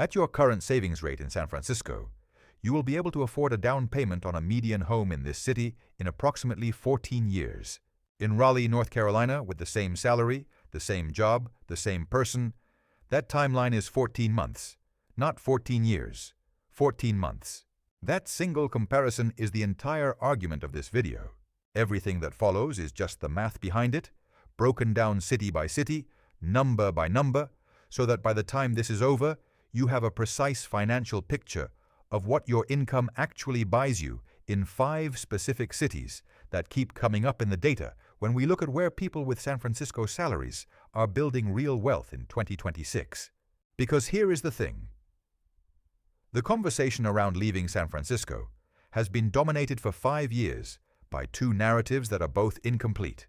At your current savings rate in San Francisco, you will be able to afford a down payment on a median home in this city in approximately 14 years. In Raleigh, North Carolina, with the same salary, the same job, the same person, that timeline is 14 months, not 14 years, 14 months. That single comparison is the entire argument of this video. Everything that follows is just the math behind it, broken down city by city, number by number, so that by the time this is over, you have a precise financial picture of what your income actually buys you in 5 specific cities that keep coming up in the data when we look at where people with San Francisco salaries are building real wealth in 2026. Because here is the thing. The conversation around leaving San Francisco has been dominated for 5 years by 2 narratives that are both incomplete.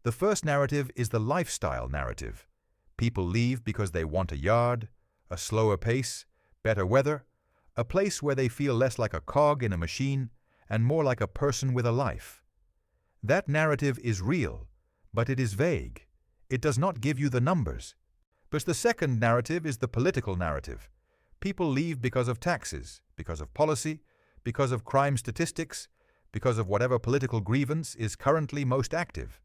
The first narrative is the lifestyle narrative. People leave because they want a yard, a slower pace, better weather, a place where they feel less like a cog in a machine and more like a person with a life. That narrative is real, but it is vague. It does not give you the numbers. But the second narrative is the political narrative. People leave because of taxes, because of policy, because of crime statistics, because of whatever political grievance is currently most active.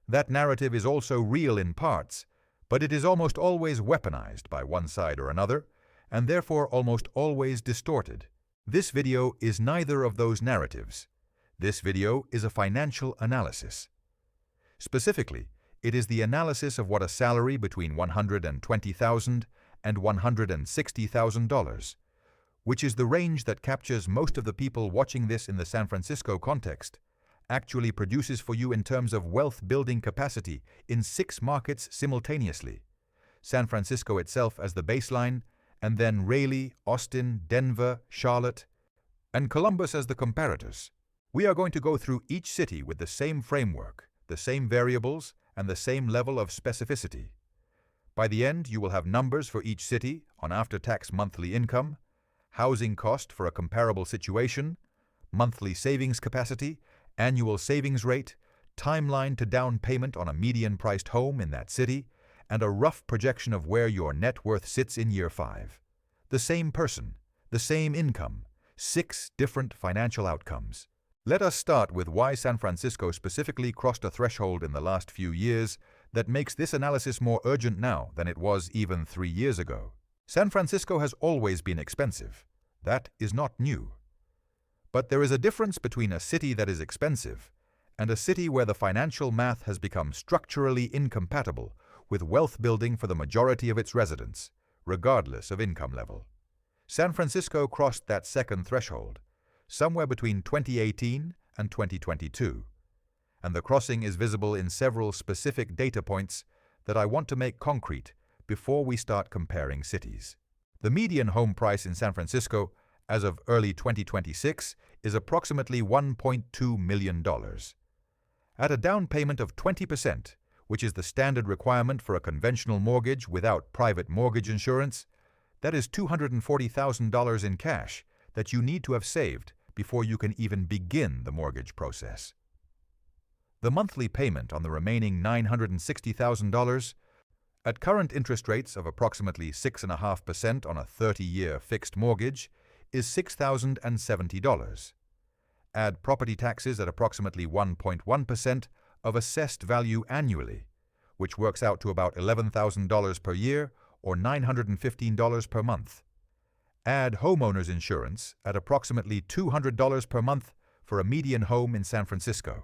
That narrative is also real in parts, but it is almost always weaponized by one side or another, and therefore almost always distorted. This video is neither of those narratives. This video is a financial analysis. Specifically, it is the analysis of what a salary between $120,000 and $160,000, which is the range that captures most of the people watching this in the San Francisco context, actually produces for you in terms of wealth-building capacity in 6 markets simultaneously. San Francisco itself as the baseline, and then Raleigh, Austin, Denver, Charlotte, and Columbus as the comparators. We are going to go through each city with the same framework, the same variables, and the same level of specificity. By the end, you will have numbers for each city on after-tax monthly income, housing cost for a comparable situation, monthly savings capacity, annual savings rate, timeline to down payment on a median-priced home in that city, and a rough projection of where your net worth sits in year 5. The same person, the same income, 6 different financial outcomes. Let us start with why San Francisco specifically crossed a threshold in the last few years that makes this analysis more urgent now than it was even 3 years ago. San Francisco has always been expensive. That is not new. But there is a difference between a city that is expensive and a city where the financial math has become structurally incompatible with wealth building for the majority of its residents, regardless of income level. San Francisco crossed that second threshold somewhere between 2018 and 2022, and the crossing is visible in several specific data points that I want to make concrete before we start comparing cities. The median home price in San Francisco as of early 2026 is approximately $1.2 million. At a down payment of 20%, which is the standard requirement for a conventional mortgage without private mortgage insurance, that is $240,000 in cash that you need to have saved before you can even begin the mortgage process. The monthly payment on the remaining $960,000, at current interest rates of approximately 6.5% on a 30-year fixed mortgage, is $6,070. Add property taxes at approximately 1.1% of assessed value annually, which works out to about $11,000 per year or $915 per month. Add homeowners insurance at approximately $200 per month for a median home in San Francisco.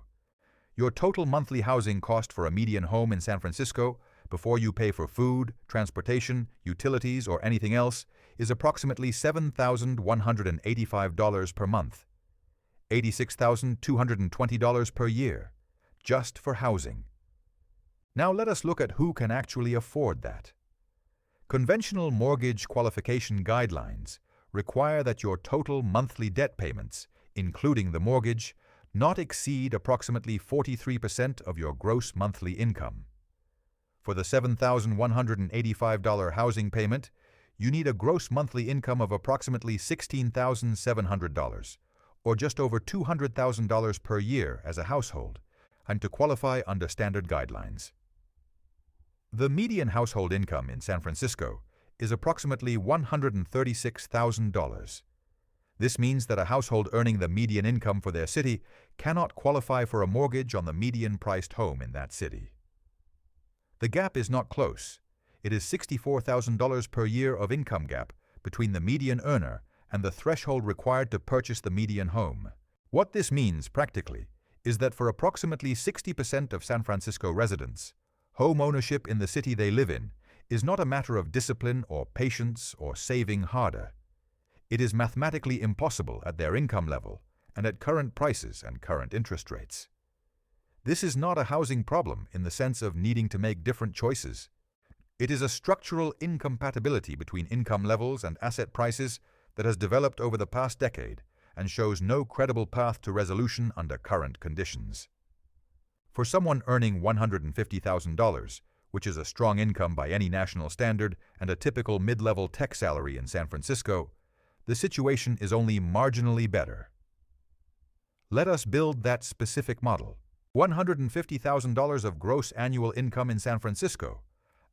Your total monthly housing cost for a median home in San Francisco, before you pay for food, transportation, utilities, or anything else, is approximately $7,185 per month, $86,220 per year, just for housing. Now let us look at who can actually afford that. Conventional mortgage qualification guidelines require that your total monthly debt payments, including the mortgage, not exceed approximately 43% of your gross monthly income. For the $7,185 housing payment, you need a gross monthly income of approximately $16,700, or just over $200,000 per year as a household, and to qualify under standard guidelines. The median household income in San Francisco is approximately $136,000. This means that a household earning the median income for their city cannot qualify for a mortgage on the median-priced home in that city. The gap is not close. It is $64,000 per year of income gap between the median earner and the threshold required to purchase the median home. What this means practically is that for approximately 60% of San Francisco residents, home ownership in the city they live in is not a matter of discipline or patience or saving harder. It is mathematically impossible at their income level and at current prices and current interest rates. This is not a housing problem in the sense of needing to make different choices. It is a structural incompatibility between income levels and asset prices that has developed over the past decade and shows no credible path to resolution under current conditions. For someone earning $150,000, which is a strong income by any national standard and a typical mid-level tech salary in San Francisco, the situation is only marginally better. Let us build that specific model. $150,000 of gross annual income in San Francisco,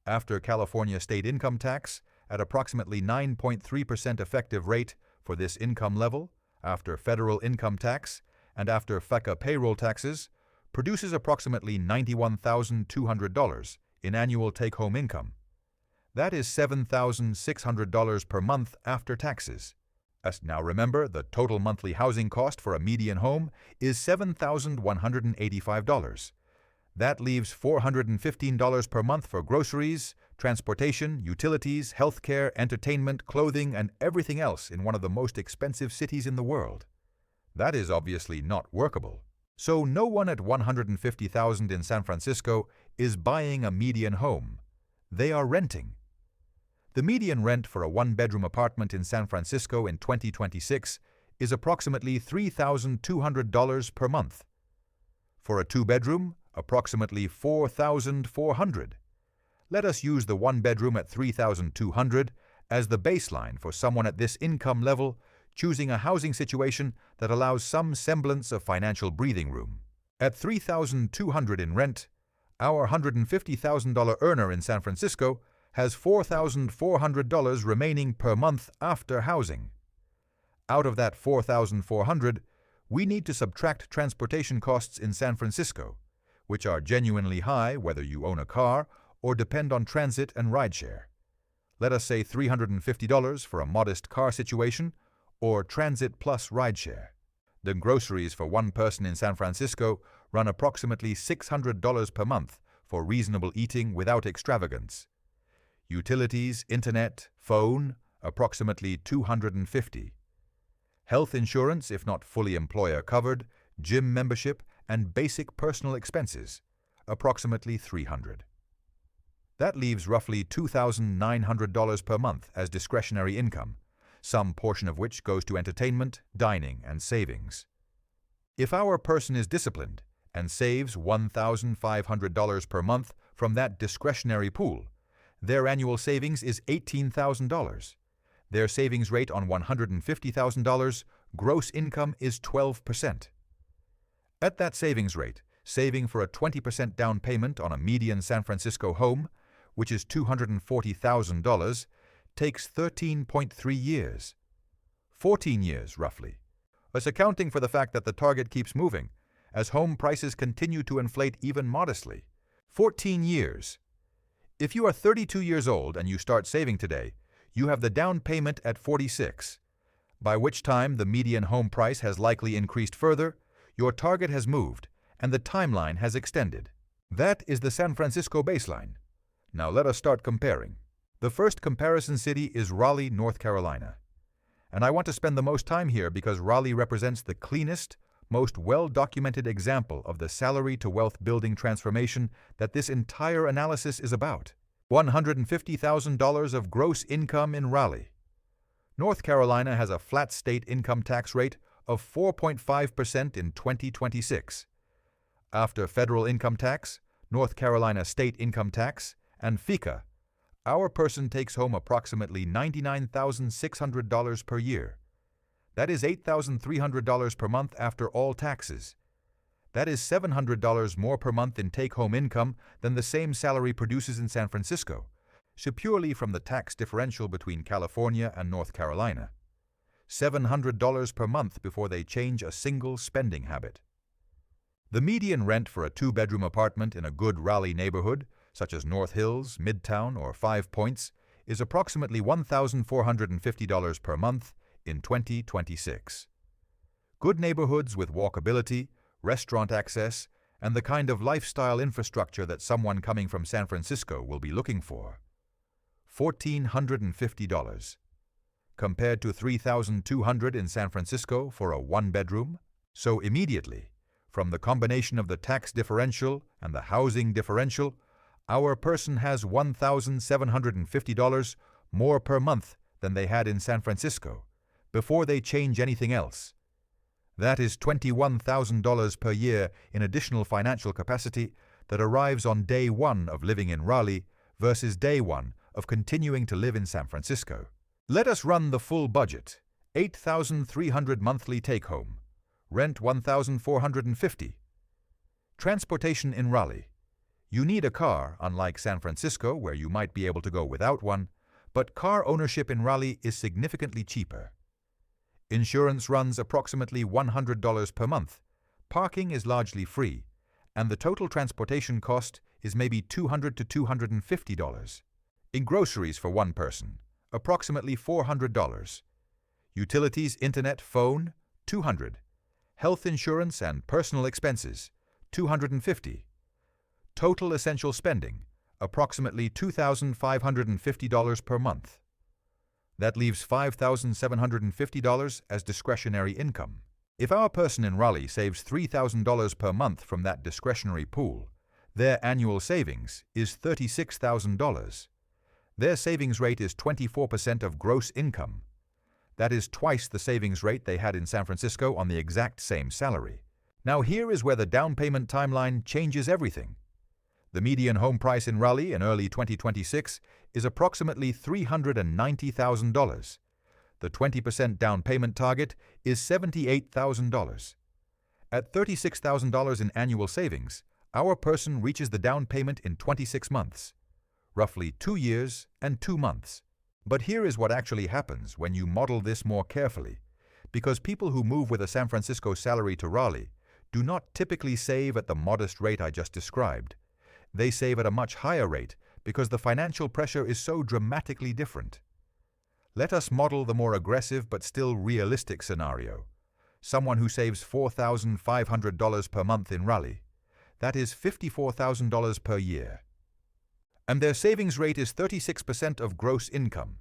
after California state income tax at approximately 9.3% effective rate for this income level, after federal income tax, and after FECA payroll taxes, produces approximately $91,200 in annual take-home income. That is $7,600 per month after taxes. Now remember, the total monthly housing cost for a median home is $7,185. That leaves $415 per month for groceries, transportation, utilities, healthcare, entertainment, clothing, and everything else in one of the most expensive cities in the world. That is obviously not workable. So no one at $150,000 in San Francisco is buying a median home. They are renting. The median rent for a one-bedroom apartment in San Francisco in 2026 is approximately $3,200 per month. For a two-bedroom, approximately $4,400. Let us use the one-bedroom at $3,200 as the baseline for someone at this income level choosing a housing situation that allows some semblance of financial breathing room. At $3,200 in rent, our $150,000 earner in San Francisco has $4,400 remaining per month after housing. Out of that $4,400, we need to subtract transportation costs in San Francisco, which are genuinely high whether you own a car or depend on transit and rideshare. Let us say $350 for a modest car situation or transit plus rideshare. The groceries for one person in San Francisco run approximately $600 per month for reasonable eating without extravagance. Utilities, internet, phone, approximately $250. Health insurance, if not fully employer covered, gym membership, and basic personal expenses, approximately $300. That leaves roughly $2,900 per month as discretionary income, some portion of which goes to entertainment, dining, and savings. If our person is disciplined and saves $1,500 per month from that discretionary pool, their annual savings is $18,000. Their savings rate on $150,000 gross income is 12%. At that savings rate, saving for a 20% down payment on a median San Francisco home, which is $240,000, takes 13.3 years. 14 years, roughly. Thus accounting for the fact that the target keeps moving, as home prices continue to inflate even modestly. 14 years. If you are 32 years old and you start saving today, you have the down payment at 46, by which time the median home price has likely increased further, your target has moved, and the timeline has extended. That is the San Francisco baseline. Now let us start comparing. The first comparison city is Raleigh, North Carolina. And I want to spend the most time here because Raleigh represents the cleanest, most well-documented example of the salary-to-wealth building transformation that this entire analysis is about. $150,000 of gross income in Raleigh. North Carolina has a flat state income tax rate of 4.5% in 2026. After federal income tax, North Carolina state income tax, and FECA, our person takes home approximately $99,600 per year. That is $8,300 per month after all taxes. That is $700 more per month in take-home income than the same salary produces in San Francisco, so purely from the tax differential between California and North Carolina. $700 per month before they change a single spending habit. The median rent for a two-bedroom apartment in a good Raleigh neighborhood, such as North Hills, Midtown, or Five Points, is approximately $1,450 per month in 2026. Good neighborhoods with walkability, restaurant access, and the kind of lifestyle infrastructure that someone coming from San Francisco will be looking for. $1,450. Compared to $3,200 in San Francisco for a one-bedroom. So immediately, from the combination of the tax differential and the housing differential, our person has $1,750 more per month than they had in San Francisco, before they change anything else. That is $21,000 per year in additional financial capacity that arrives on day one of living in Raleigh versus day one of continuing to live in San Francisco. Let us run the full budget. $8,300 monthly take-home. Rent $1,450. Transportation in Raleigh. You need a car, unlike San Francisco, where you might be able to go without one, but car ownership in Raleigh is significantly cheaper. Insurance runs approximately $100 per month. Parking is largely free, and the total transportation cost is maybe $200 to $250. In groceries for one person, approximately $400. Utilities, internet, phone, $200. Health insurance and personal expenses, $250. Total essential spending, approximately $2,550 per month. That leaves $5,750 as discretionary income. If our person in Raleigh saves $3,000 per month from that discretionary pool, their annual savings is $36,000. Their savings rate is 24% of gross income. That is twice the savings rate they had in San Francisco on the exact same salary. Now here is where the down payment timeline changes everything. The median home price in Raleigh in early 2026 is approximately $390,000. The 20% down payment target is $78,000. At $36,000 in annual savings, our person reaches the down payment in 26 months. Roughly 2 years and 2 months. But here is what actually happens when you model this more carefully, because people who move with a San Francisco salary to Raleigh do not typically save at the modest rate I just described. They save at a much higher rate because the financial pressure is so dramatically different. Let us model the more aggressive but still realistic scenario. Someone who saves $4,500 per month in Raleigh. That is $54,000 per year. And their savings rate is 36% of gross income.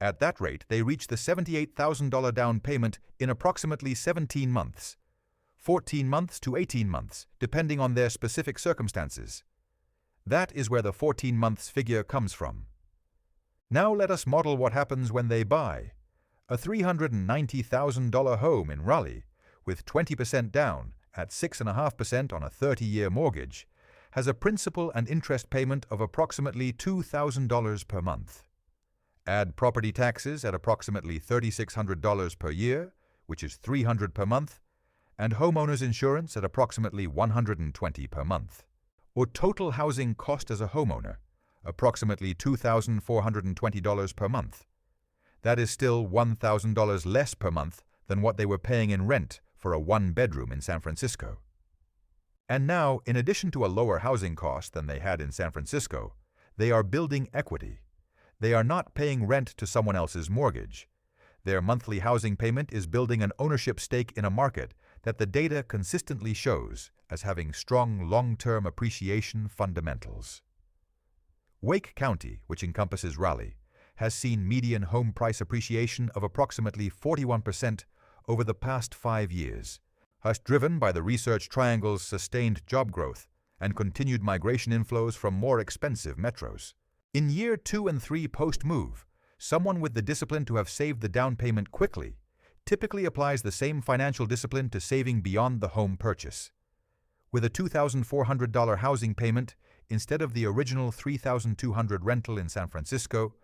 At that rate, they reach the $78,000 down payment in approximately 17 months, 14 months to 18 months, depending on their specific circumstances. That is where the 14 months figure comes from. Now let us model what happens when they buy a $390,000 home in Raleigh with 20% down at 6.5% on a 30-year mortgage, has a principal and interest payment of approximately $2,000 per month. Add property taxes at approximately $3,600 per year, which is $300 per month, and homeowners insurance at approximately $120 per month. Or total housing cost as a homeowner, approximately $2,420 per month. That is still $1,000 less per month than what they were paying in rent for a one-bedroom in San Francisco. And now, in addition to a lower housing cost than they had in San Francisco, they are building equity. They are not paying rent to someone else's mortgage. Their monthly housing payment is building an ownership stake in a market that the data consistently shows as having strong long-term appreciation fundamentals. Wake County, which encompasses Raleigh, has seen median home price appreciation of approximately 41% over the past 5 years. Driven by the Research Triangle's sustained job growth and continued migration inflows from more expensive metros. In year 2 and 3 post-move, someone with the discipline to have saved the down payment quickly typically applies the same financial discipline to saving beyond the home purchase. With a $2,400 housing payment instead of the original $3,200 rental in San Francisco,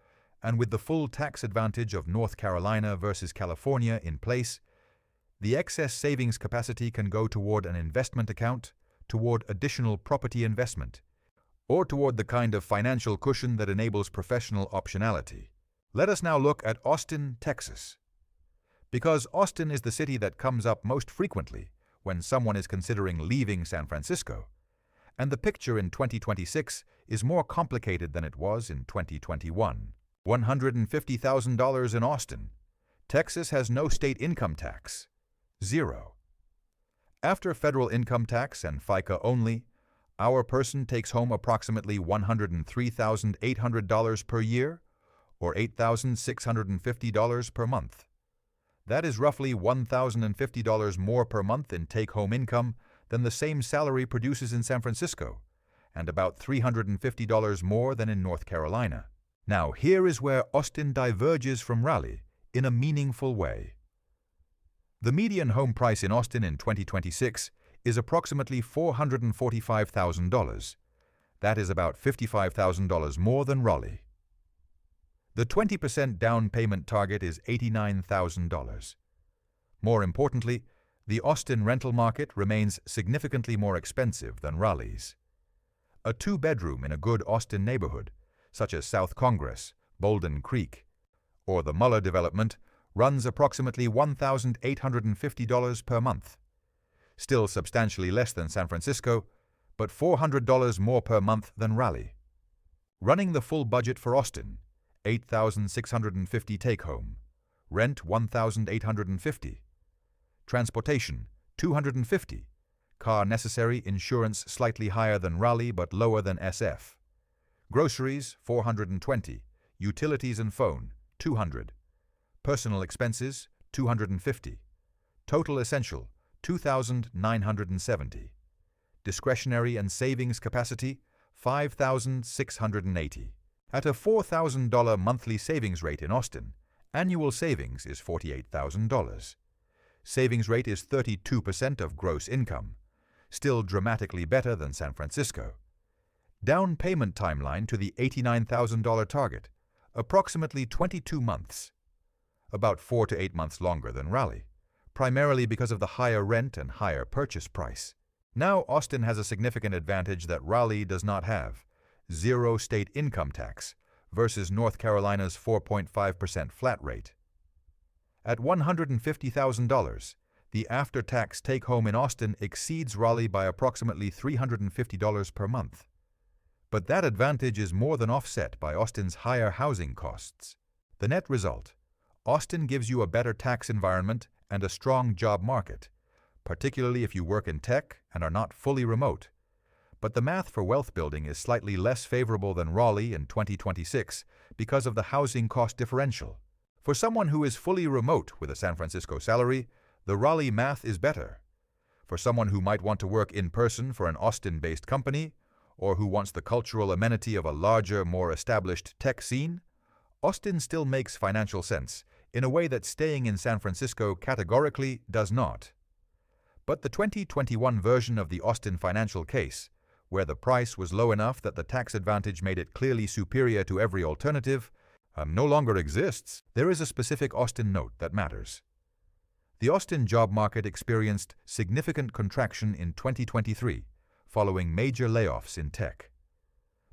and with the full tax advantage of North Carolina versus California in place, the excess savings capacity can go toward an investment account, toward additional property investment, or toward the kind of financial cushion that enables professional optionality. Let us now look at Austin, Texas. Because Austin is the city that comes up most frequently when someone is considering leaving San Francisco, and the picture in 2026 is more complicated than it was in 2021. $150,000 in Austin. Texas has no state income tax. 0. After federal income tax and FICA only, our person takes home approximately $103,800 per year, or $8,650 per month. That is roughly $1,050 more per month in take-home income than the same salary produces in San Francisco, and about $350 more than in North Carolina. Now, here is where Austin diverges from Raleigh in a meaningful way. The median home price in Austin in 2026 is approximately $445,000. That is about $55,000 more than Raleigh. The 20% down payment target is $89,000. More importantly, the Austin rental market remains significantly more expensive than Raleigh's. A two-bedroom in a good Austin neighborhood, such as South Congress, Bolden Creek, or the Muller development, runs approximately $1,850 per month. Still substantially less than San Francisco, but $400 more per month than Raleigh. Running the full budget for Austin, $8,650 take-home, rent $1,850, transportation $250, car necessary, insurance slightly higher than Raleigh but lower than SF, groceries $420, utilities and phone $200, personal expenses $250, total essential $2,970, discretionary and savings capacity $5,680. At a $4,000 monthly savings rate in Austin, annual savings is $48,000. Savings rate is 32% of gross income, still dramatically better than San Francisco. Down payment timeline to the $89,000 target, approximately 22 months, about 4 to 8 months longer than Raleigh, primarily because of the higher rent and higher purchase price. Now Austin has a significant advantage that Raleigh does not have: 0 state income tax versus North Carolina's 4.5% flat rate. At $150,000, the after-tax take-home in Austin exceeds Raleigh by approximately $350 per month. But that advantage is more than offset by Austin's higher housing costs. The net result: Austin gives you a better tax environment and a strong job market, particularly if you work in tech and are not fully remote. But the math for wealth building is slightly less favorable than Raleigh in 2026 because of the housing cost differential. For someone who is fully remote with a San Francisco salary, the Raleigh math is better. For someone who might want to work in person for an Austin-based company, or who wants the cultural amenity of a larger, more established tech scene, Austin still makes financial sense in a way that staying in San Francisco categorically does not. But the 2021 version of the Austin financial case, where the price was low enough that the tax advantage made it clearly superior to every alternative, no longer exists. There is a specific Austin note that matters. The Austin job market experienced significant contraction in 2023, following major layoffs in tech.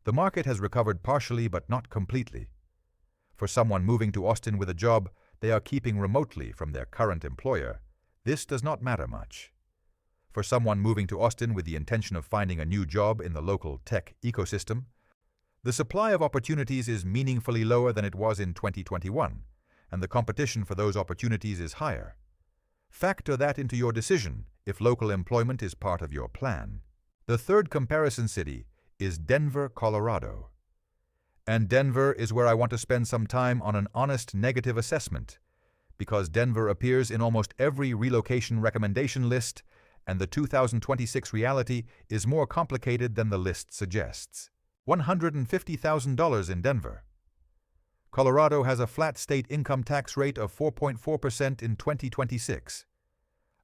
The market has recovered partially but not completely. For someone moving to Austin with a job they are keeping remotely from their current employer, this does not matter much. For someone moving to Austin with the intention of finding a new job in the local tech ecosystem, the supply of opportunities is meaningfully lower than it was in 2021, and the competition for those opportunities is higher. Factor that into your decision if local employment is part of your plan. The third comparison city is Denver, Colorado. And Denver is where I want to spend some time on an honest negative assessment, because Denver appears in almost every relocation recommendation list, and the 2026 reality is more complicated than the list suggests. $150,000 in Denver. Colorado has a flat state income tax rate of 4.4% in 2026.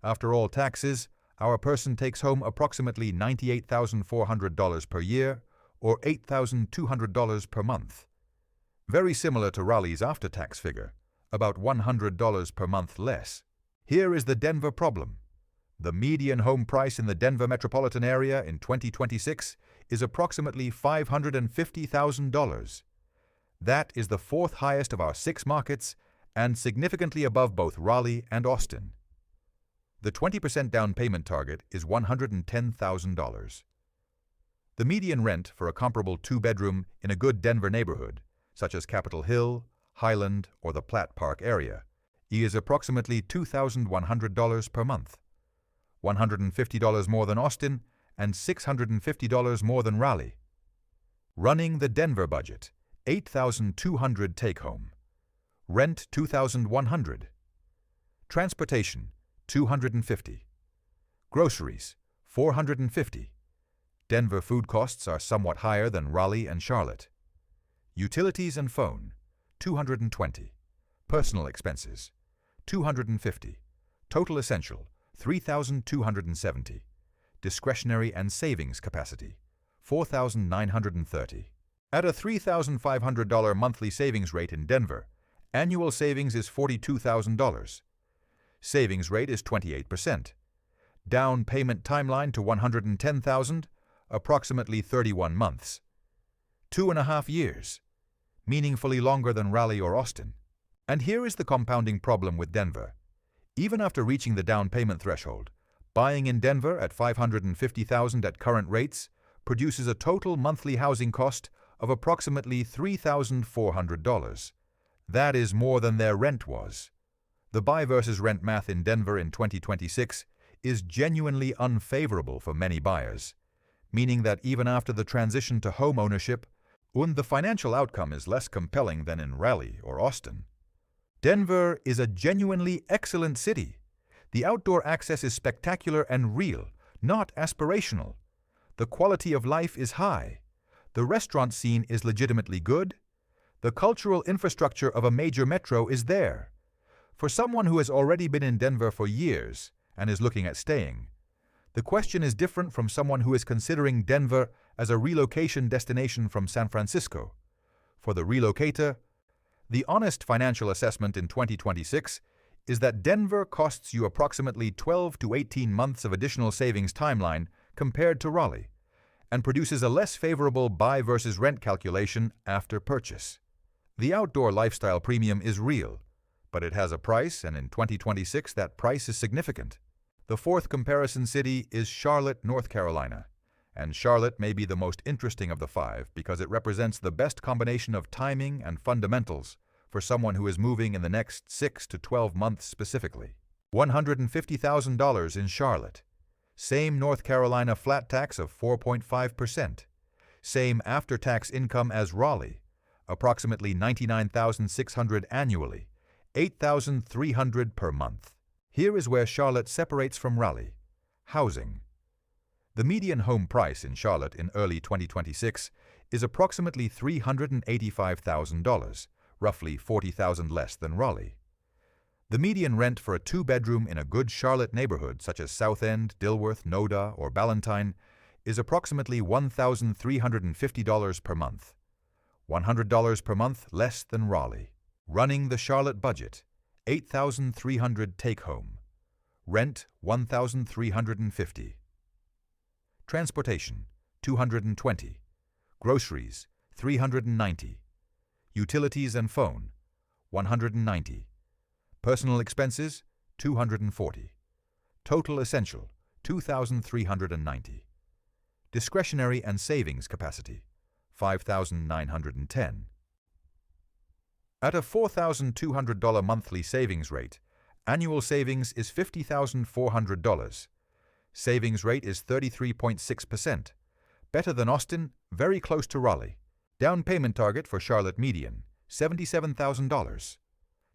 After all taxes, our person takes home approximately $98,400 per year, or $8,200 per month. Very similar to Raleigh's after-tax figure, about $100 per month less. Here is the Denver problem. The median home price in the Denver metropolitan area in 2026 is approximately $550,000. That is the fourth highest of our 6 markets and significantly above both Raleigh and Austin. The 20% down payment target is $110,000. The median rent for a comparable 2-bedroom in a good Denver neighborhood, such as Capitol Hill, Highland, or the Platt Park area, is approximately $2,100 per month, $150 more than Austin and $650 more than Raleigh. Running the Denver budget, $8,200 take-home. Rent $2,100. Transportation, $250. Groceries, $450. Denver food costs are somewhat higher than Raleigh and Charlotte. Utilities and phone, $220. Personal expenses, $250. Total essential, $3,270. Discretionary and savings capacity, $4,930. At a $3,500 monthly savings rate in Denver, annual savings is $42,000. Savings rate is 28%. Down payment timeline to $110,000, approximately 31 months. 2.5 years, meaningfully longer than Raleigh or Austin. And here is the compounding problem with Denver. Even after reaching the down payment threshold, buying in Denver at $550,000 at current rates produces a total monthly housing cost of approximately $3,400. That is more than their rent was. The buy versus rent math in Denver in 2026 is genuinely unfavorable for many buyers, meaning that even after the transition to home ownership, the financial outcome is less compelling than in Raleigh or Austin. Denver is a genuinely excellent city. The outdoor access is spectacular and real, not aspirational. The quality of life is high. The restaurant scene is legitimately good. The cultural infrastructure of a major metro is there. For someone who has already been in Denver for years and is looking at staying, the question is different from someone who is considering Denver as a relocation destination from San Francisco. For the relocator, the honest financial assessment in 2026 is that Denver costs you approximately 12 to 18 months of additional savings timeline compared to Raleigh, and produces a less favorable buy versus rent calculation after purchase. The outdoor lifestyle premium is real, but it has a price, and in 2026 that price is significant. The fourth comparison city is Charlotte, North Carolina, and Charlotte may be the most interesting of the 5 because it represents the best combination of timing and fundamentals for someone who is moving in the next 6 to 12 months specifically. $150,000 in Charlotte. Same North Carolina flat tax of 4.5%. Same after-tax income as Raleigh, approximately $99,600 annually, $8,300 per month. Here is where Charlotte separates from Raleigh. Housing. The median home price in Charlotte in early 2026 is approximately $385,000, roughly $40,000 less than Raleigh. The median rent for a 2-bedroom in a good Charlotte neighborhood such as South End, Dilworth, Noda, or Ballantyne is approximately $1,350 per month, $100 per month less than Raleigh. Running the Charlotte budget, $8,300 take-home. Rent, $1,350. Transportation, $220. Groceries, $390. Utilities and phone, $190. Personal expenses, $240. Total essential, $2,390. Discretionary and savings capacity, $5,910. At a $4,200 monthly savings rate, annual savings is $50,400. Savings rate is 33.6%. Better than Austin, very close to Raleigh. Down payment target for Charlotte median, $77,000.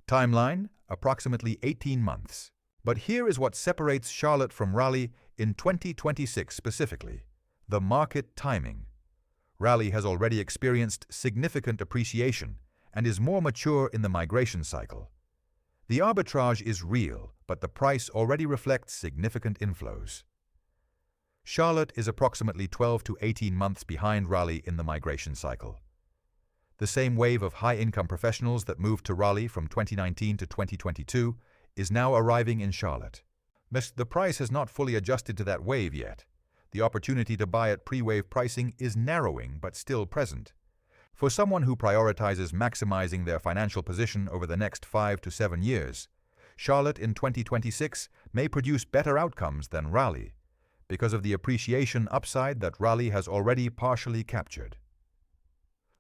Timeline, approximately 18 months. But here is what separates Charlotte from Raleigh in 2026 specifically: the market timing. Raleigh has already experienced significant appreciation and is more mature in the migration cycle. The arbitrage is real, but the price already reflects significant inflows. Charlotte is approximately 12 to 18 months behind Raleigh in the migration cycle. The same wave of high-income professionals that moved to Raleigh from 2019 to 2022 is now arriving in Charlotte. But the price has not fully adjusted to that wave yet. The opportunity to buy at pre-wave pricing is narrowing but still present. For someone who prioritizes maximizing their financial position over the next 5 to 7 years, Charlotte in 2026 may produce better outcomes than Raleigh because of the appreciation upside that Raleigh has already partially captured.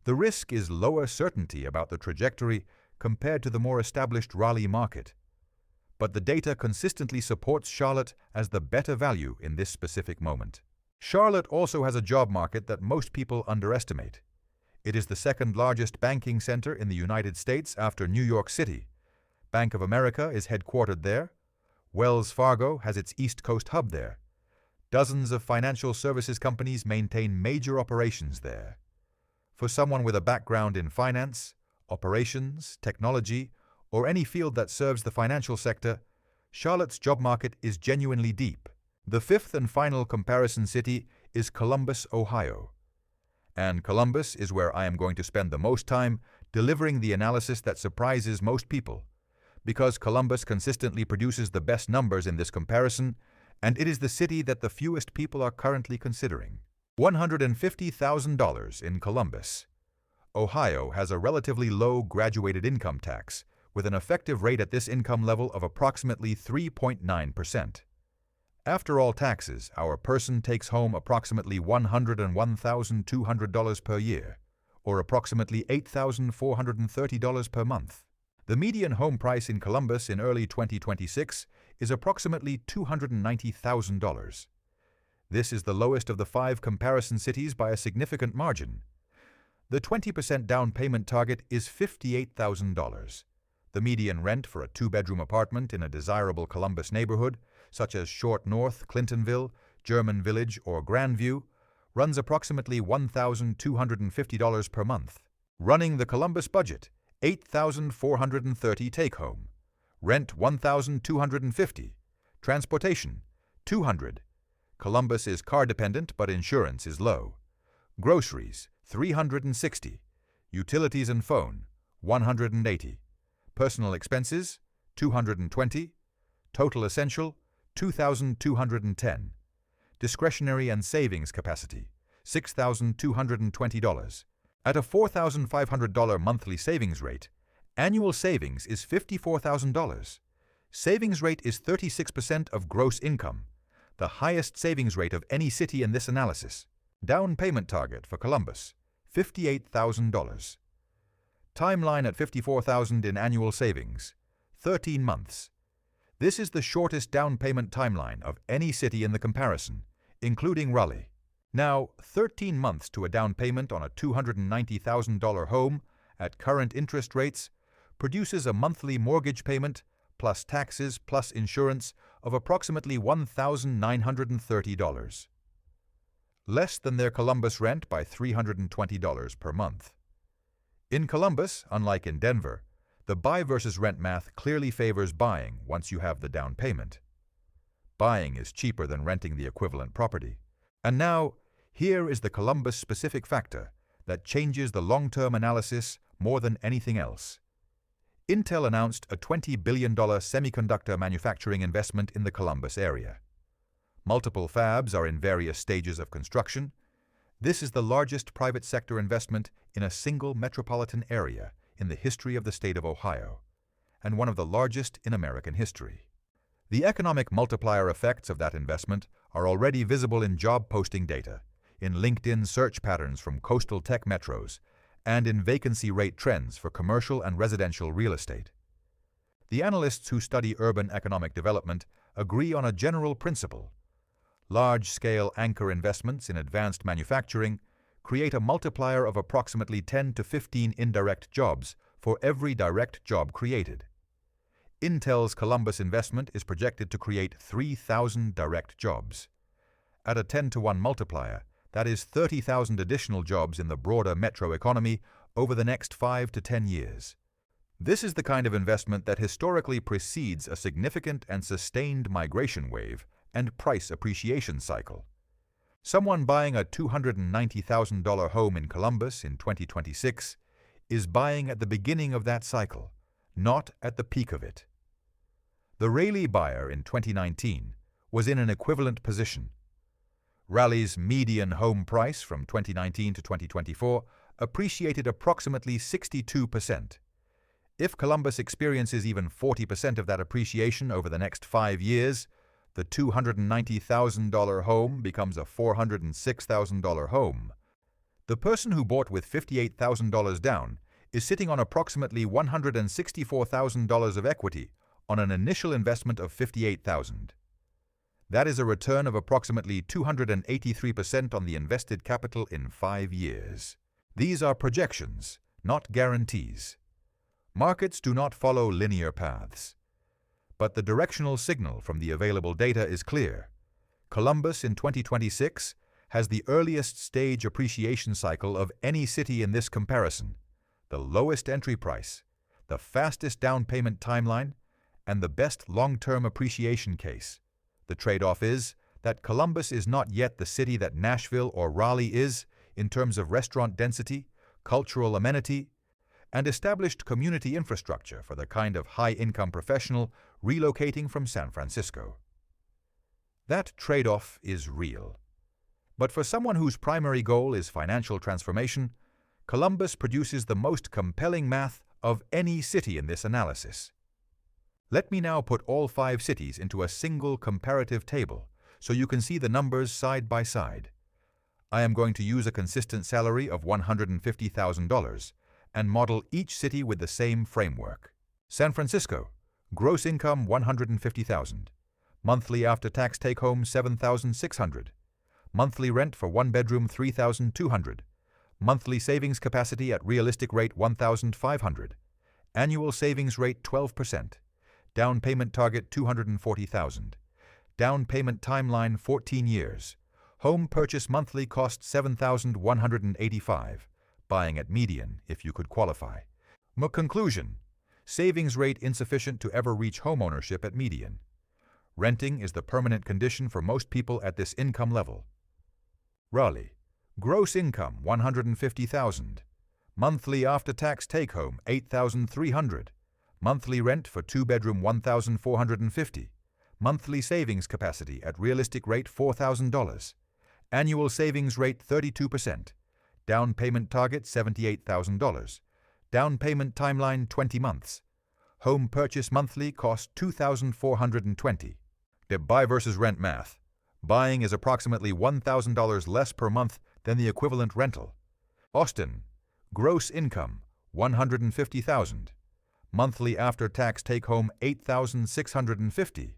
The risk is lower certainty about the trajectory compared to the more established Raleigh market, but the data consistently supports Charlotte as the better value in this specific moment. Charlotte also has a job market that most people underestimate. It is the second largest banking center in the United States after New York City. Bank of America is headquartered there. Wells Fargo has its East Coast hub there. Dozens of financial services companies maintain major operations there. For someone with a background in finance, operations, technology, or any field that serves the financial sector, Charlotte's job market is genuinely deep. The fifth and final comparison city is Columbus, Ohio. And Columbus is where I am going to spend the most time delivering the analysis that surprises most people, because Columbus consistently produces the best numbers in this comparison, and it is the city that the fewest people are currently considering. $150,000 in Columbus. Ohio has a relatively low graduated income tax, with an effective rate at this income level of approximately 3.9%. After all taxes, our person takes home approximately $101,200 per year, or approximately $8,430 per month. The median home price in Columbus in early 2026 is approximately $290,000. This is the lowest of the 5 comparison cities by a significant margin. The 20% down payment target is $58,000. The median rent for a 2-bedroom apartment in a desirable Columbus neighborhood, such as Short North, Clintonville, German Village, or Grandview, runs approximately $1,250 per month. Running the Columbus budget, $8,430 take-home. Rent $1,250. Transportation $200. Columbus is car-dependent, but insurance is low. Groceries $360. Utilities and phone $180. Personal expenses $220. Total essential $2,210. Discretionary and savings capacity $6,220. At a $4,500 monthly savings rate, annual savings is $54,000. Savings rate is 36% of gross income, the highest savings rate of any city in this analysis. Down payment target for Columbus, $58,000. Timeline at $54,000 in annual savings, 13 months. This is the shortest down payment timeline of any city in the comparison, including Raleigh. Now, 13 months to a down payment on a $290,000 home at current interest rates produces a monthly mortgage payment plus taxes plus insurance of approximately $1,930. Less than their Columbus rent by $320 per month. In Columbus, unlike in Denver, the buy versus rent math clearly favors buying once you have the down payment. Buying is cheaper than renting the equivalent property. And now, here is the Columbus-specific factor that changes the long-term analysis more than anything else. Intel announced a $20 billion semiconductor manufacturing investment in the Columbus area. Multiple fabs are in various stages of construction. This is the largest private sector investment in a single metropolitan area in the history of the state of Ohio, and one of the largest in American history. The economic multiplier effects of that investment are already visible in job posting data, in LinkedIn search patterns from coastal tech metros, and in vacancy rate trends for commercial and residential real estate. The analysts who study urban economic development agree on a general principle. Large-scale anchor investments in advanced manufacturing create a multiplier of approximately 10 to 15 indirect jobs for every direct job created. Intel's Columbus investment is projected to create 3,000 direct jobs. At a 10-to-1 multiplier, that is 30,000 additional jobs in the broader metro economy over the next 5 to 10 years. This is the kind of investment that historically precedes a significant and sustained migration wave and price appreciation cycle. Someone buying a $290,000 home in Columbus in 2026 is buying at the beginning of that cycle, not at the peak of it. The Raleigh buyer in 2019 was in an equivalent position. Raleigh's median home price from 2019 to 2024 appreciated approximately 62%. If Columbus experiences even 40% of that appreciation over the next 5 years, the $290,000 home becomes a $406,000 home. The person who bought with $58,000 down is sitting on approximately $164,000 of equity on an initial investment of $58,000. That is a return of approximately 283% on the invested capital in 5 years. These are projections, not guarantees. Markets do not follow linear paths. But the directional signal from the available data is clear. Columbus in 2026 has the earliest stage appreciation cycle of any city in this comparison, the lowest entry price, the fastest down payment timeline, and the best long-term appreciation case. The trade-off is that Columbus is not yet the city that Nashville or Raleigh is in terms of restaurant density, cultural amenity, and established community infrastructure for the kind of high-income professional relocating from San Francisco. That trade-off is real. But for someone whose primary goal is financial transformation, Columbus produces the most compelling math of any city in this analysis. Let me now put all 5 cities into a single comparative table so you can see the numbers side by side. I am going to use a consistent salary of $150,000 and model each city with the same framework. San Francisco, gross income $150,000, monthly after-tax take-home $7,600, monthly rent for 1 bedroom $3,200, monthly savings capacity at realistic rate $1,500, annual savings rate 12%, down payment target $240,000, down payment timeline 14 years, home purchase monthly cost $7,185, buying at median if you could qualify. Conclusion: savings rate insufficient to ever reach homeownership at median. Renting is the permanent condition for most people at this income level. Raleigh, gross income $150,000, monthly after-tax take-home $8,300, monthly rent for 2-bedroom $1,450, monthly savings capacity at realistic rate $4,000, annual savings rate 32%, down payment target $78,000, down payment timeline 20 months, home purchase monthly cost $2,420. The buy versus rent math. Buying is approximately $1,000 less per month than the equivalent rental. Austin, gross income $150,000, monthly after-tax take-home $8,650,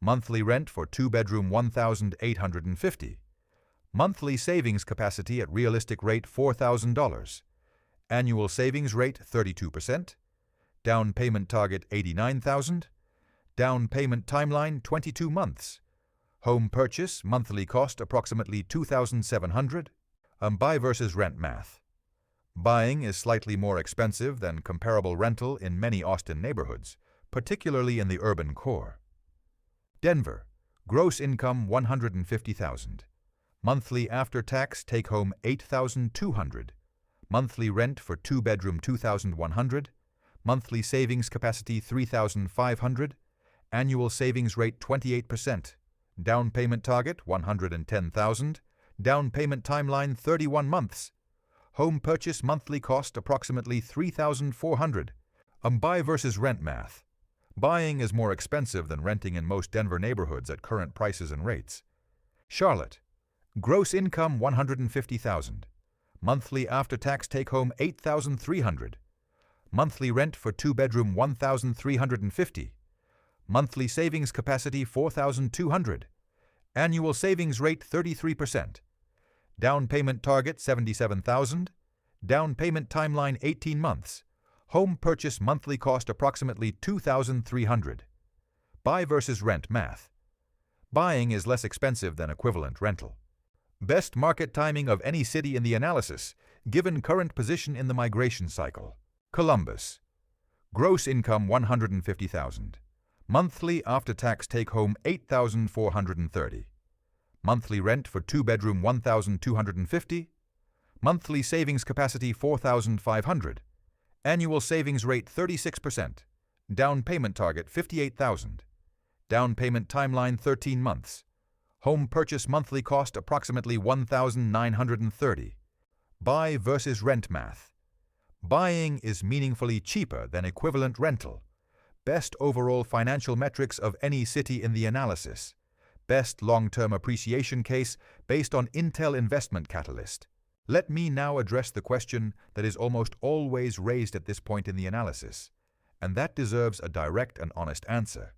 monthly rent for 2-bedroom $1,850, monthly savings capacity at realistic rate $4,000, annual savings rate 32%, down payment target $89,000, down payment timeline 22 months, home purchase monthly cost approximately $2,700. Buy versus rent math. Buying is slightly more expensive than comparable rental in many Austin neighborhoods, particularly in the urban core. Denver, gross income $150,000, monthly after-tax take-home $8,200, monthly rent for 2-bedroom $2,100, monthly savings capacity $3,500, annual savings rate 28%, down payment target $110,000, down payment timeline 31 months, home purchase monthly cost approximately $3,400. Buy versus rent math. Buying is more expensive than renting in most Denver neighborhoods at current prices and rates. Charlotte, gross income $150,000, monthly after-tax take-home $8,300, monthly rent for 2-bedroom $1,350, monthly savings capacity $4,200, annual savings rate 33%, down payment target $77,000, down payment timeline 18 months, home purchase monthly cost approximately $2,300. Buy versus rent math. Buying is less expensive than equivalent rental. Best market timing of any city in the analysis, given current position in the migration cycle. Columbus, gross income $150,000, monthly after-tax take-home $8,430, monthly rent for 2-bedroom $1,250, monthly savings capacity $4,500, annual savings rate 36%, down payment target $58,000, down payment timeline 13 months, Home purchase monthly cost approximately $1,930. Buy versus rent math. Buying is meaningfully cheaper than equivalent rental. Best overall financial metrics of any city in the analysis. Best long-term appreciation case based on Intel Investment Catalyst. Let me now address the question that is almost always raised at this point in the analysis, and that deserves a direct and honest answer.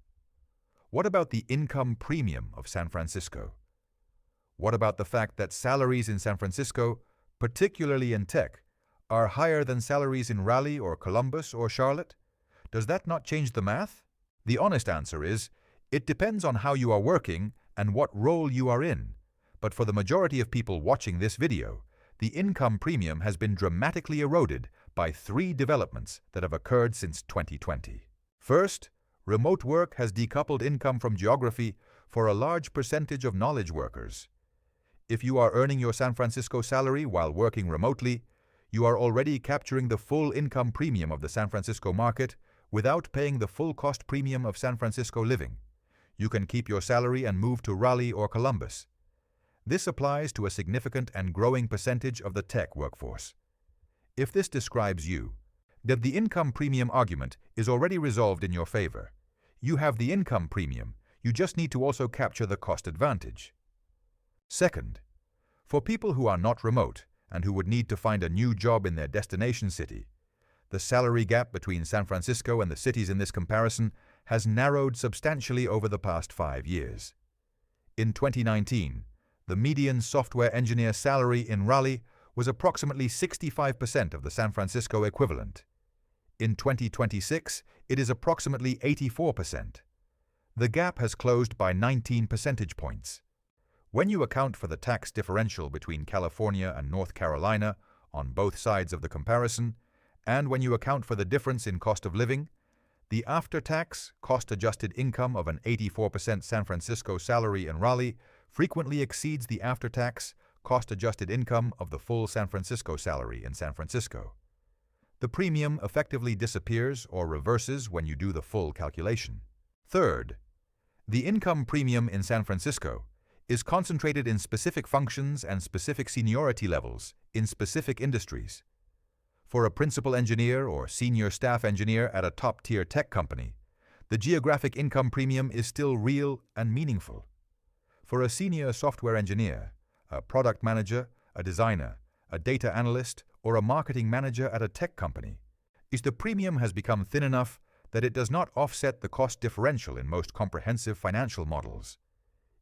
What about the income premium of San Francisco? What about the fact that salaries in San Francisco, particularly in tech, are higher than salaries in Raleigh or Columbus or Charlotte? Does that not change the math? The honest answer is, it depends on how you are working and what role you are in. But for the majority of people watching this video, the income premium has been dramatically eroded by 3 developments that have occurred since 2020. First, remote work has decoupled income from geography for a large percentage of knowledge workers. If you are earning your San Francisco salary while working remotely, you are already capturing the full income premium of the San Francisco market without paying the full cost premium of San Francisco living. You can keep your salary and move to Raleigh or Columbus. This applies to a significant and growing percentage of the tech workforce. If this describes you, then the income premium argument is already resolved in your favor. You have the income premium, you just need to also capture the cost advantage. Second, for people who are not remote and who would need to find a new job in their destination city, the salary gap between San Francisco and the cities in this comparison has narrowed substantially over the past 5 years. In 2019, the median software engineer salary in Raleigh was approximately 65% of the San Francisco equivalent. In 2026, it is approximately 84%. The gap has closed by 19 percentage points. When you account for the tax differential between California and North Carolina on both sides of the comparison, and when you account for the difference in cost of living, the after-tax, cost-adjusted income of an 84% San Francisco salary in Raleigh frequently exceeds the after-tax, cost-adjusted income of the full San Francisco salary in San Francisco. The premium effectively disappears or reverses when you do the full calculation. Third, the income premium in San Francisco is concentrated in specific functions and specific seniority levels in specific industries. For a principal engineer or senior staff engineer at a top-tier tech company, the geographic income premium is still real and meaningful. For a senior software engineer, a product manager, a designer, a data analyst, or a marketing manager at a tech company, the premium has become thin enough that it does not offset the cost differential in most comprehensive financial models.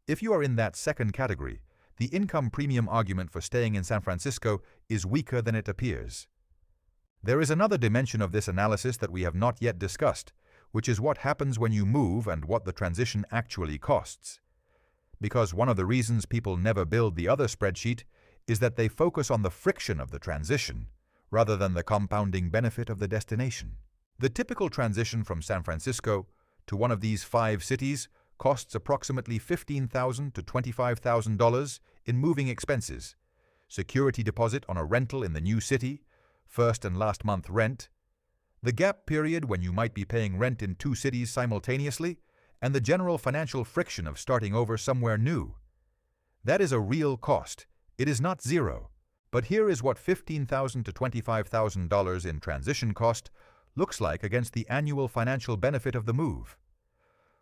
If you are in that second category, the income premium argument for staying in San Francisco is weaker than it appears. There is another dimension of this analysis that we have not yet discussed, which is what happens when you move and what the transition actually costs. Because one of the reasons people never build the other spreadsheet is that they focus on the friction of the transition rather than the compounding benefit of the destination. The typical transition from San Francisco to one of these 5 cities costs approximately $15,000 to $25,000 in moving expenses, security deposit on a rental in the new city, first and last month rent, the gap period when you might be paying rent in 2 cities simultaneously, and the general financial friction of starting over somewhere new. That is a real cost. It is not zero. But here is what $15,000 to $25,000 in transition cost looks like against the annual financial benefit of the move.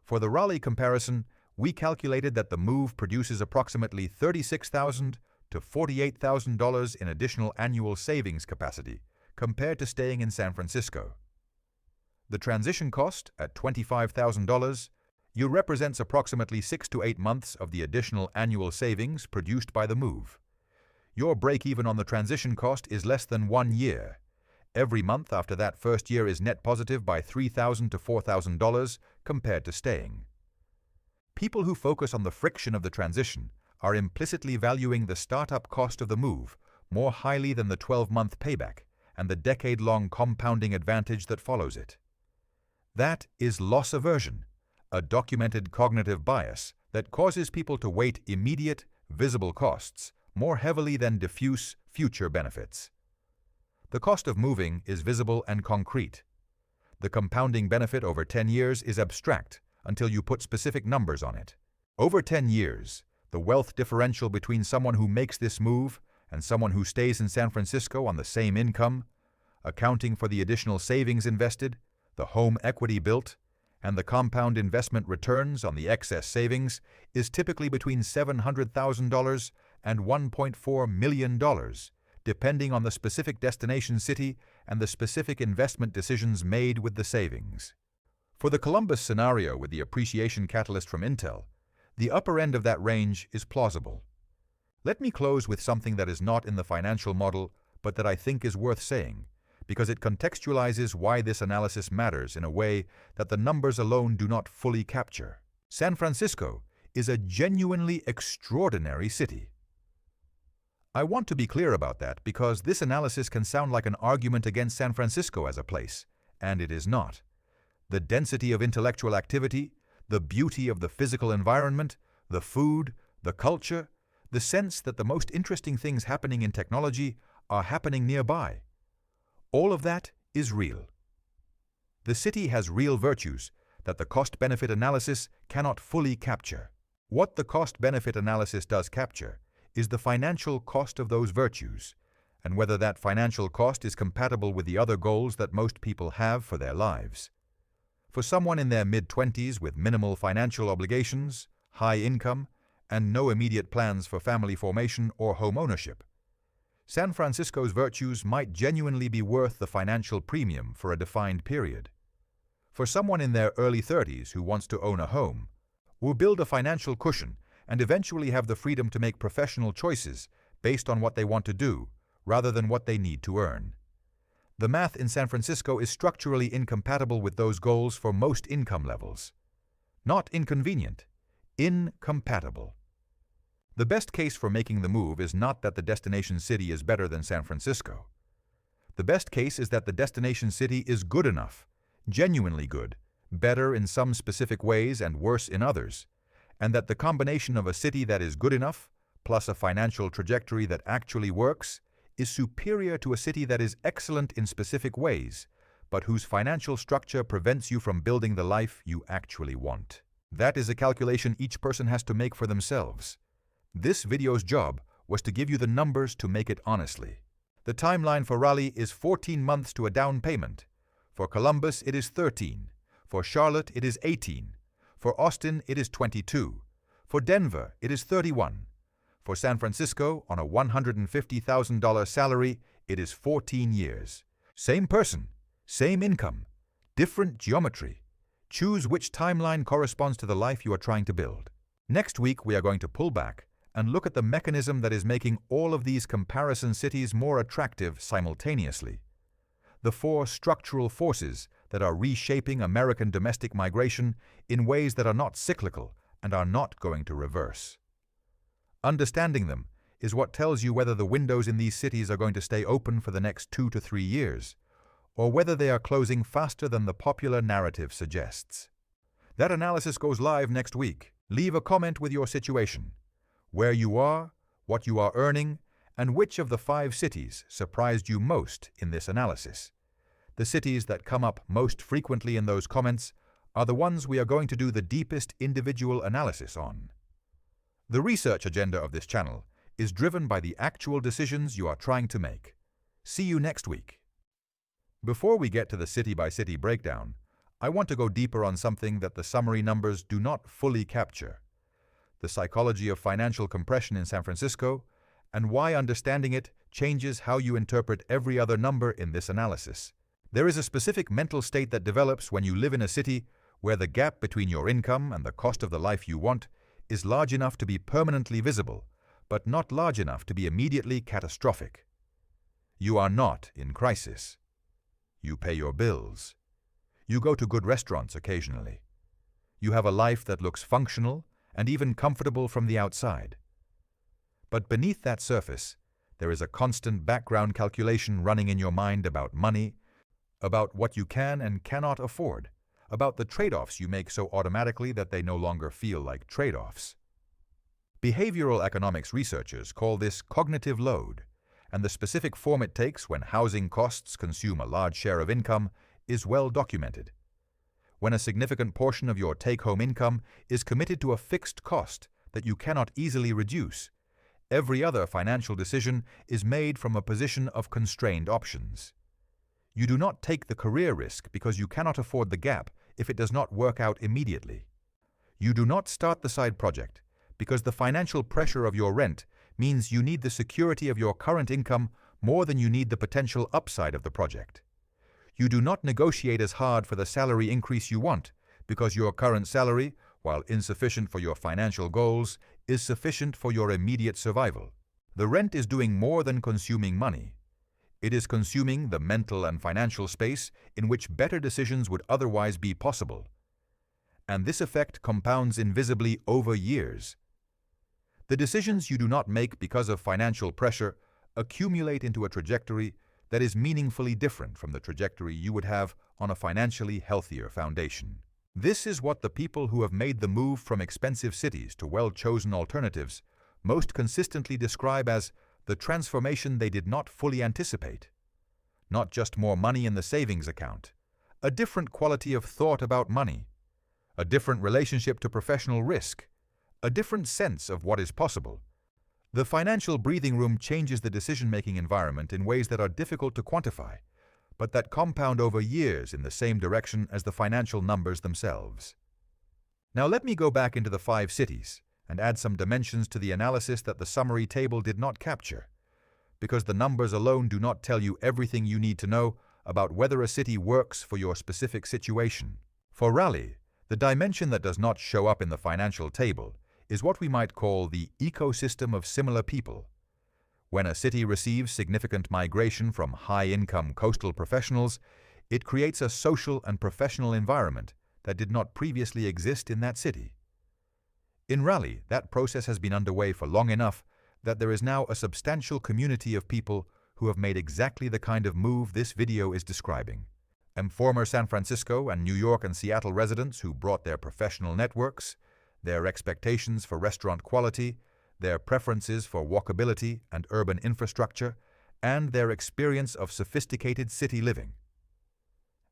For the Raleigh comparison, we calculated that the move produces approximately $36,000 to $48,000 in additional annual savings capacity compared to staying in San Francisco. The transition cost, at $25,000, represents approximately 6 to 8 months of the additional annual savings produced by the move. Your break-even on the transition cost is less than 1 year. Every month after that first year is net positive by $3,000 to $4,000 compared to staying. People who focus on the friction of the transition are implicitly valuing the startup cost of the move more highly than the 12-month payback and the decade-long compounding advantage that follows it. That is loss aversion, a documented cognitive bias that causes people to weight immediate, visible costs more heavily than diffuse, future benefits. The cost of moving is visible and concrete. The compounding benefit over 10 years is abstract until you put specific numbers on it. Over 10 years, the wealth differential between someone who makes this move and someone who stays in San Francisco on the same income, accounting for the additional savings invested, the home equity built, and the compound investment returns on the excess savings, is typically between $700,000 and $1.4 million, depending on the specific destination city and the specific investment decisions made with the savings. For the Columbus scenario with the appreciation catalyst from Intel, the upper end of that range is plausible. Let me close with something that is not in the financial model, but that I think is worth saying, because it contextualizes why this analysis matters in a way that the numbers alone do not fully capture. San Francisco is a genuinely extraordinary city. I want to be clear about that because this analysis can sound like an argument against San Francisco as a place, and it is not. The density of intellectual activity, the beauty of the physical environment, the food, the culture, the sense that the most interesting things happening in technology are happening nearby. All of that is real. The city has real virtues that the cost-benefit analysis cannot fully capture. What the cost-benefit analysis does capture is the financial cost of those virtues, and whether that financial cost is compatible with the other goals that most people have for their lives. For someone in their mid-20s with minimal financial obligations, high income, and no immediate plans for family formation or home ownership, San Francisco's virtues might genuinely be worth the financial premium for a defined period. For someone in their early 30s who wants to own a home, will build a financial cushion and eventually have the freedom to make professional choices based on what they want to do, rather than what they need to earn. The math in San Francisco is structurally incompatible with those goals for most income levels. Not inconvenient, incompatible. The best case for making the move is not that the destination city is better than San Francisco. The best case is that the destination city is good enough, genuinely good, better in some specific ways and worse in others, and that the combination of a city that is good enough, plus a financial trajectory that actually works, is superior to a city that is excellent in specific ways, but whose financial structure prevents you from building the life you actually want. That is a calculation each person has to make for themselves. This video's job was to give you the numbers to make it honestly. The timeline for Raleigh is 14 months to a down payment. For Columbus, it is 13. For Charlotte, it is 18. For Austin, it is 22. For Denver, it is 31. For San Francisco, on a $150,000 salary, it is 14 years. Same person, same income, different geometry. Choose which timeline corresponds to the life you are trying to build. Next week, we are going to pull back and look at the mechanism that is making all of these comparison cities more attractive simultaneously. The 4 structural forces that are reshaping American domestic migration in ways that are not cyclical and are not going to reverse. Understanding them is what tells you whether the windows in these cities are going to stay open for the next 2 to 3 years, or whether they are closing faster than the popular narrative suggests. That analysis goes live next week. Leave a comment with your situation, where you are, what you are earning, and which of the 5 cities surprised you most in this analysis. The cities that come up most frequently in those comments are the ones we are going to do the deepest individual analysis on. The research agenda of this channel is driven by the actual decisions you are trying to make. See you next week. Before we get to the city-by-city breakdown, I want to go deeper on something that the summary numbers do not fully capture: the psychology of financial compression in San Francisco, and why understanding it changes how you interpret every other number in this analysis. There is a specific mental state that develops when you live in a city where the gap between your income and the cost of the life you want is large enough to be permanently visible, but not large enough to be immediately catastrophic. You are not in crisis. You pay your bills. You go to good restaurants occasionally. You have a life that looks functional and even comfortable from the outside. But beneath that surface, there is a constant background calculation running in your mind about money, about what you can and cannot afford, about the trade-offs you make so automatically that they no longer feel like trade-offs. Behavioral economics researchers call this cognitive load, and the specific form it takes when housing costs consume a large share of income is well documented. When a significant portion of your take-home income is committed to a fixed cost that you cannot easily reduce. Every other financial decision is made from a position of constrained options. You do not take the career risk because you cannot afford the gap if it does not work out immediately. You do not start the side project because the financial pressure of your rent means you need the security of your current income more than you need the potential upside of the project. You do not negotiate as hard for the salary increase you want because your current salary, while insufficient for your financial goals, is sufficient for your immediate survival. The rent is doing more than consuming money. It is consuming the mental and financial space in which better decisions would otherwise be possible. And this effect compounds invisibly over years. The decisions you do not make because of financial pressure accumulate into a trajectory that is meaningfully different from the trajectory you would have on a financially healthier foundation. This is what the people who have made the move from expensive cities to well-chosen alternatives most consistently describe as the transformation they did not fully anticipate. Not just more money in the savings account, a different quality of thought about money, a different relationship to professional risk, a different sense of what is possible. The financial breathing room changes the decision-making environment in ways that are difficult to quantify, but that compound over years in the same direction as the financial numbers themselves. Now let me go back into the 5 cities and add some dimensions to the analysis that the summary table did not capture, because the numbers alone do not tell you everything you need to know about whether a city works for your specific situation. For Raleigh, the dimension that does not show up in the financial table is what we might call the ecosystem of similar people. When a city receives significant migration from high-income coastal professionals, it creates a social and professional environment that did not previously exist in that city. In Raleigh, that process has been underway for long enough that there is now a substantial community of people who have made exactly the kind of move this video is describing. And former San Francisco and New York and Seattle residents who brought their professional networks, their expectations for restaurant quality, their preferences for walkability and urban infrastructure, and their experience of sophisticated city living.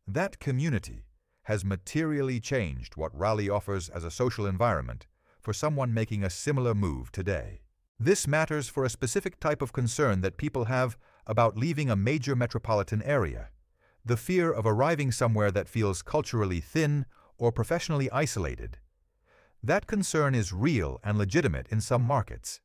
That community has materially changed what Raleigh offers as a social environment for someone making a similar move today. This matters for a specific type of concern that people have about leaving a major metropolitan area, the fear of arriving somewhere that feels culturally thin or professionally isolated. That concern is real and legitimate in some markets.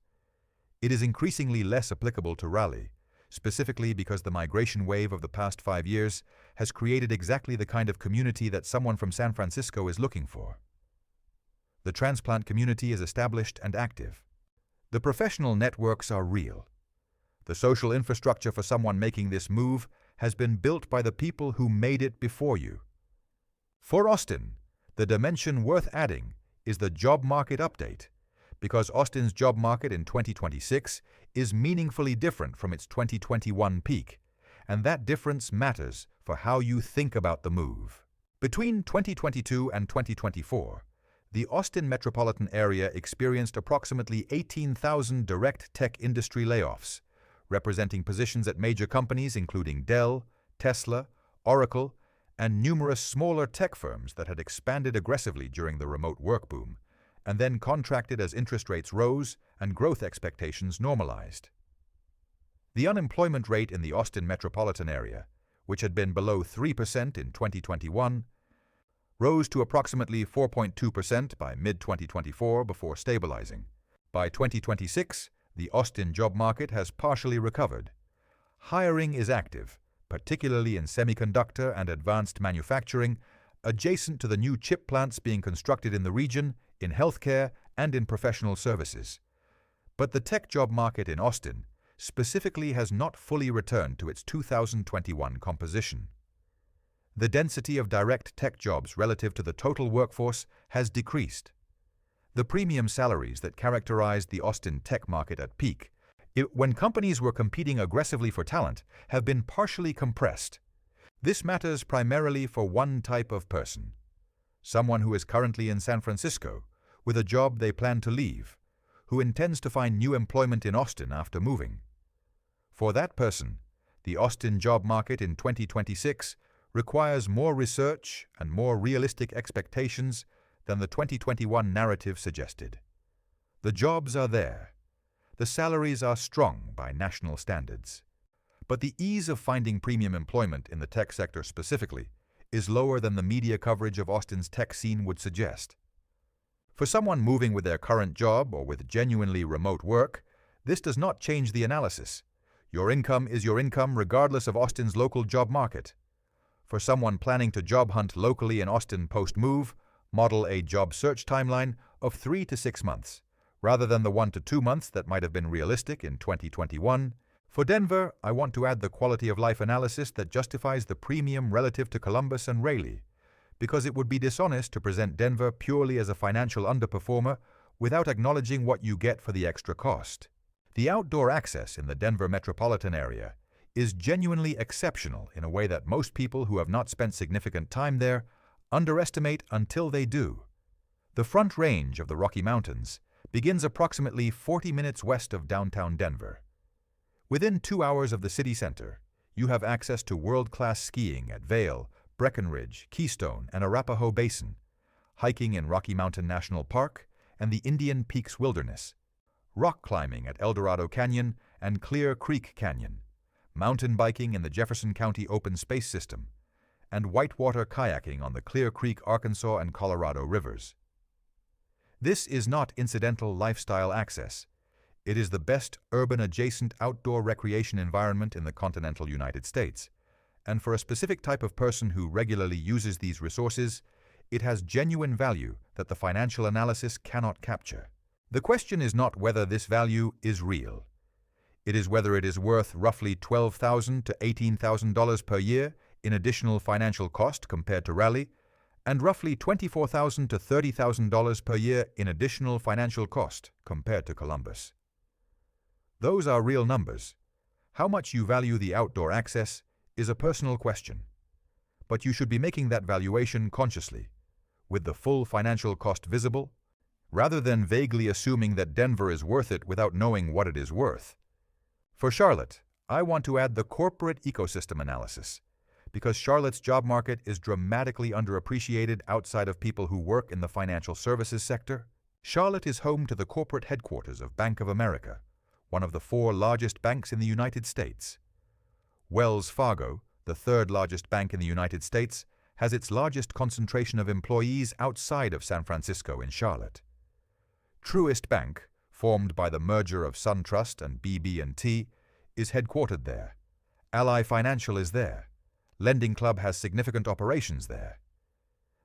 It is increasingly less applicable to Raleigh, specifically because the migration wave of the past 5 years has created exactly the kind of community that someone from San Francisco is looking for. The transplant community is established and active. The professional networks are real. The social infrastructure for someone making this move has been built by the people who made it before you. For Austin, the dimension worth adding is the job market update, because Austin's job market in 2026 is meaningfully different from its 2021 peak, and that difference matters for how you think about the move. Between 2022 and 2024, the Austin metropolitan area experienced approximately 18,000 direct tech industry layoffs, representing positions at major companies including Dell, Tesla, Oracle, and numerous smaller tech firms that had expanded aggressively during the remote work boom, and then contracted as interest rates rose and growth expectations normalized. The unemployment rate in the Austin metropolitan area, which had been below 3% in 2021, rose to approximately 4.2% by mid-2024 before stabilizing. By 2026, the Austin job market has partially recovered. Hiring is active, particularly in semiconductor and advanced manufacturing, adjacent to the new chip plants being constructed in the region, in healthcare, and in professional services. But the tech job market in Austin specifically has not fully returned to its 2021 composition. The density of direct tech jobs relative to the total workforce has decreased. The premium salaries that characterized the Austin tech market at peak, when companies were competing aggressively for talent, have been partially compressed. This matters primarily for one type of person: someone who is currently in San Francisco with a job they plan to leave, who intends to find new employment in Austin after moving. For that person, the Austin job market in 2026 requires more research and more realistic expectations than the 2021 narrative suggested. The jobs are there. The salaries are strong by national standards. But the ease of finding premium employment in the tech sector specifically is lower than the media coverage of Austin's tech scene would suggest. For someone moving with their current job or with genuinely remote work, this does not change the analysis. Your income is your income regardless of Austin's local job market. For someone planning to job hunt locally in Austin post-move, model a job search timeline of 3 to 6 months, rather than the 1 to 2 months that might have been realistic in 2021. For Denver, I want to add the quality of life analysis that justifies the premium relative to Columbus and Raleigh, because it would be dishonest to present Denver purely as a financial underperformer without acknowledging what you get for the extra cost. The outdoor access in the Denver metropolitan area is genuinely exceptional in a way that most people who have not spent significant time there underestimate until they do. The Front Range of the Rocky Mountains begins approximately 40 minutes west of downtown Denver. Within 2 hours of the city center, you have access to world-class skiing at Vail, Breckenridge, Keystone, and Arapahoe Basin, hiking in Rocky Mountain National Park and the Indian Peaks Wilderness, rock climbing at El Dorado Canyon and Clear Creek Canyon, mountain biking in the Jefferson County Open Space System, and whitewater kayaking on the Clear Creek, Arkansas, and Colorado rivers. This is not incidental lifestyle access. It is the best urban-adjacent outdoor recreation environment in the continental United States, and for a specific type of person who regularly uses these resources, it has genuine value that the financial analysis cannot capture. The question is not whether this value is real. It is whether it is worth roughly $12,000 to $18,000 per year in additional financial cost compared to Raleigh, and roughly $24,000 to $30,000 per year in additional financial cost compared to Columbus. Those are real numbers. How much you value the outdoor access is a personal question, but you should be making that valuation consciously, with the full financial cost visible, rather than vaguely assuming that Denver is worth it without knowing what it is worth. For Charlotte, I want to add the corporate ecosystem analysis, because Charlotte's job market is dramatically underappreciated outside of people who work in the financial services sector. Charlotte is home to the corporate headquarters of Bank of America, one of the 4 largest banks in the United States. Wells Fargo, the 3rd largest bank in the United States, has its largest concentration of employees outside of San Francisco in Charlotte. Truist Bank, formed by the merger of SunTrust and BB&T, is headquartered there. Ally Financial is there. Lending Club has significant operations there.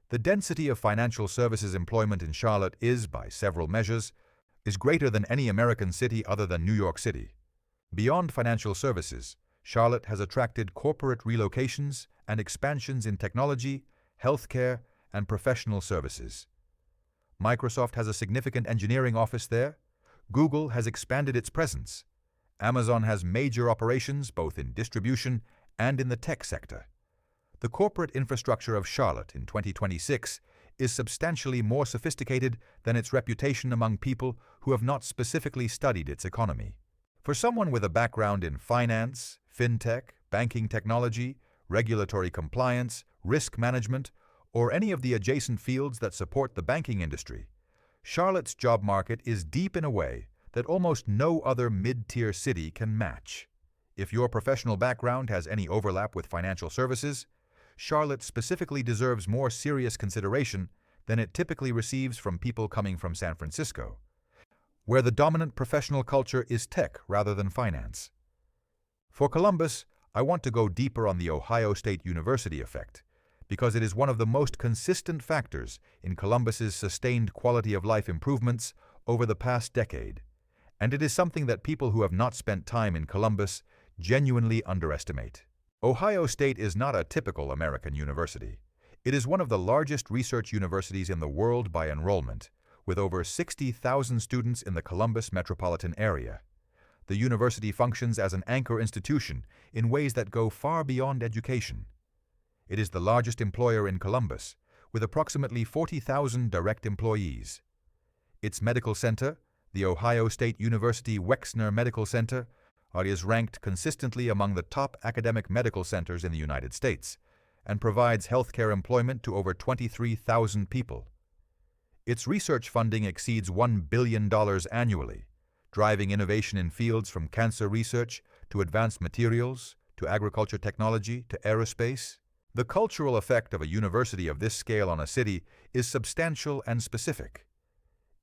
The density of financial services employment in Charlotte is, by several measures, greater than any American city other than New York City. Beyond financial services, Charlotte has attracted corporate relocations and expansions in technology, healthcare, and professional services. Microsoft has a significant engineering office there. Google has expanded its presence. Amazon has major operations both in distribution and in the tech sector. The corporate infrastructure of Charlotte in 2026 is substantially more sophisticated than its reputation among people who have not specifically studied its economy. For someone with a background in finance, fintech, banking technology, regulatory compliance, risk management, or any of the adjacent fields that support the banking industry, Charlotte's job market is deep in a way that almost no other mid-tier city can match. If your professional background has any overlap with financial services, Charlotte specifically deserves more serious consideration than it typically receives from people coming from San Francisco, where the dominant professional culture is tech rather than finance. For Columbus, I want to go deeper on the Ohio State University effect, because it is one of the most consistent factors in Columbus's sustained quality of life improvements over the past decade, and it is something that people who have not spent time in Columbus genuinely underestimate. Ohio State is not a typical American university. It is one of the largest research universities in the world by enrollment, with over 60,000 students in the Columbus metropolitan area. The university functions as an anchor institution in ways that go far beyond education. It is the largest employer in Columbus, with approximately 40,000 direct employees. Its medical center, the Ohio State University Wexner Medical Center, is ranked consistently among the top academic medical centers in the United States and provides healthcare employment to over 23,000 people. Its research funding exceeds $1 billion annually, driving innovation in fields from cancer research to advanced materials, to agriculture technology, to aerospace. The cultural effect of a university of this scale on a city is substantial and specific.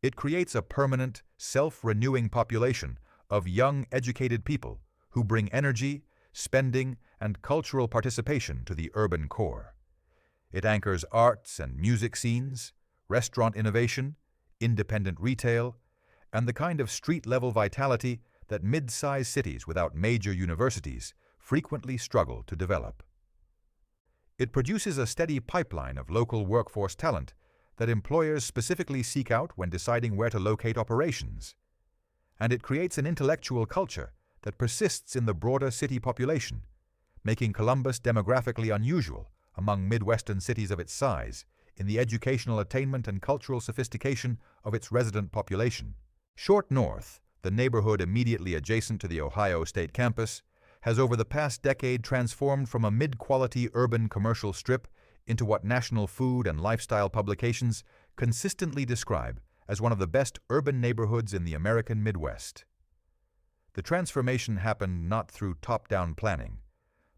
It creates a permanent, self-renewing population of young, educated people who bring energy, spending, and cultural participation to the urban core. It anchors arts and music scenes, restaurant innovation, independent retail, and the kind of street-level vitality that mid-sized cities without major universities frequently struggle to develop. It produces a steady pipeline of local workforce talent that employers specifically seek out when deciding where to locate operations. And it creates an intellectual culture that persists in the broader city population, making Columbus demographically unusual among Midwestern cities of its size in the educational attainment and cultural sophistication of its resident population. Short North, the neighborhood immediately adjacent to the Ohio State campus, has over the past decade transformed from a mid-quality urban commercial strip into what national food and lifestyle publications consistently describe as one of the best urban neighborhoods in the American Midwest. The transformation happened not through top-down planning,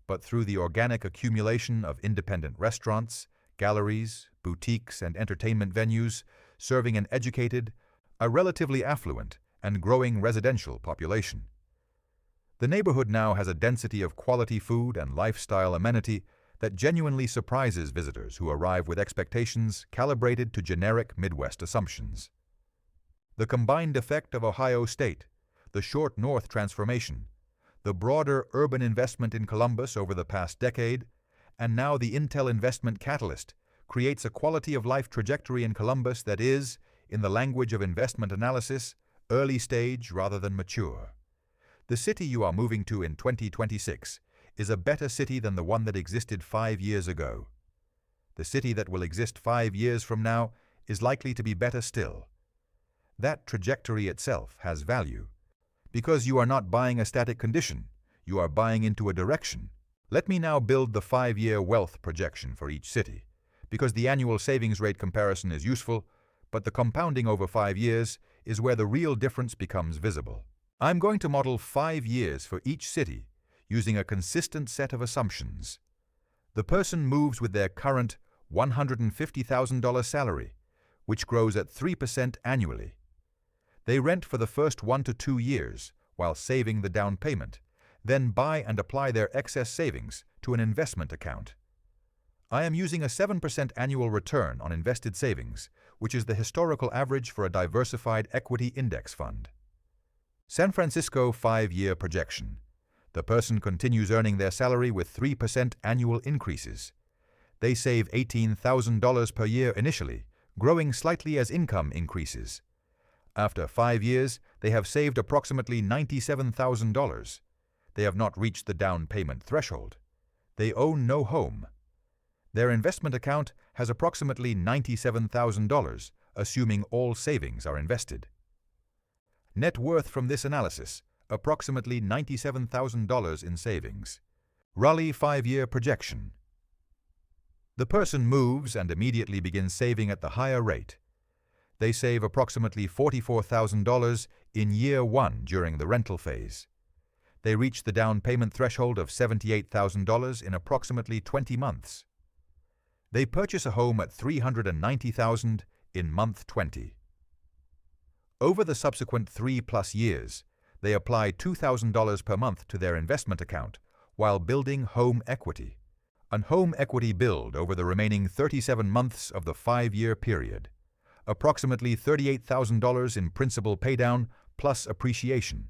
but through the organic accumulation of independent restaurants, galleries, boutiques, and entertainment venues serving an educated, a relatively affluent, and growing residential population. The neighborhood now has a density of quality food and lifestyle amenity that genuinely surprises visitors who arrive with expectations calibrated to generic Midwest assumptions. The combined effect of Ohio State, the Short North transformation, the broader urban investment in Columbus over the past decade, and now the Intel investment catalyst creates a quality of life trajectory in Columbus that is, in the language of investment analysis, early stage rather than mature. The city you are moving to in 2026 is a better city than the one that existed 5 years ago. The city that will exist 5 years from now is likely to be better still. That trajectory itself has value, because you are not buying a static condition, you are buying into a direction. Let me now build the 5-year wealth projection for each city, because the annual savings rate comparison is useful, but the compounding over 5 years is where the real difference becomes visible. I'm going to model 5 years for each city using a consistent set of assumptions. The person moves with their current $150,000 salary, which grows at 3% annually. They rent for the first 1 to 2 years while saving the down payment, then buy and apply their excess savings to an investment account. I am using a 7% annual return on invested savings, which is the historical average for a diversified equity index fund. San Francisco 5-year projection. The person continues earning their salary with 3% annual increases. They save $18,000 per year initially, growing slightly as income increases. After 5 years, they have saved approximately $97,000. They have not reached the down payment threshold. They own no home. Their investment account has approximately $97,000, assuming all savings are invested. Net worth from this analysis, approximately $97,000 in savings. Raleigh 5-year projection. The person moves and immediately begins saving at the higher rate. They save approximately $44,000 in year 1 during the rental phase. They reach the down payment threshold of $78,000 in approximately 20 months. They purchase a home at $390,000 in month 20. Over the subsequent 3+ years, they apply $2,000 per month to their investment account while building home equity. An home equity build over the remaining 37 months of the 5-year period. Approximately $38,000 in principal paydown plus appreciation.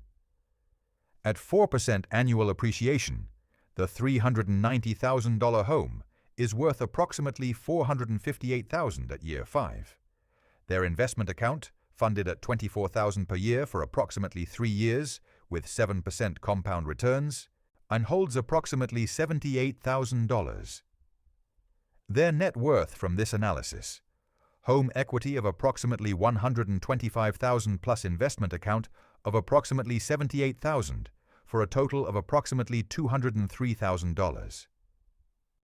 At 4% annual appreciation, the $390,000 home is worth approximately $458,000 at year 5. Their investment account, funded at $24,000 per year for approximately 3 years with 7% compound returns, and holds approximately $78,000. Their net worth from this analysis: home equity of approximately $125,000 plus investment account of approximately $78,000 for a total of approximately $203,000.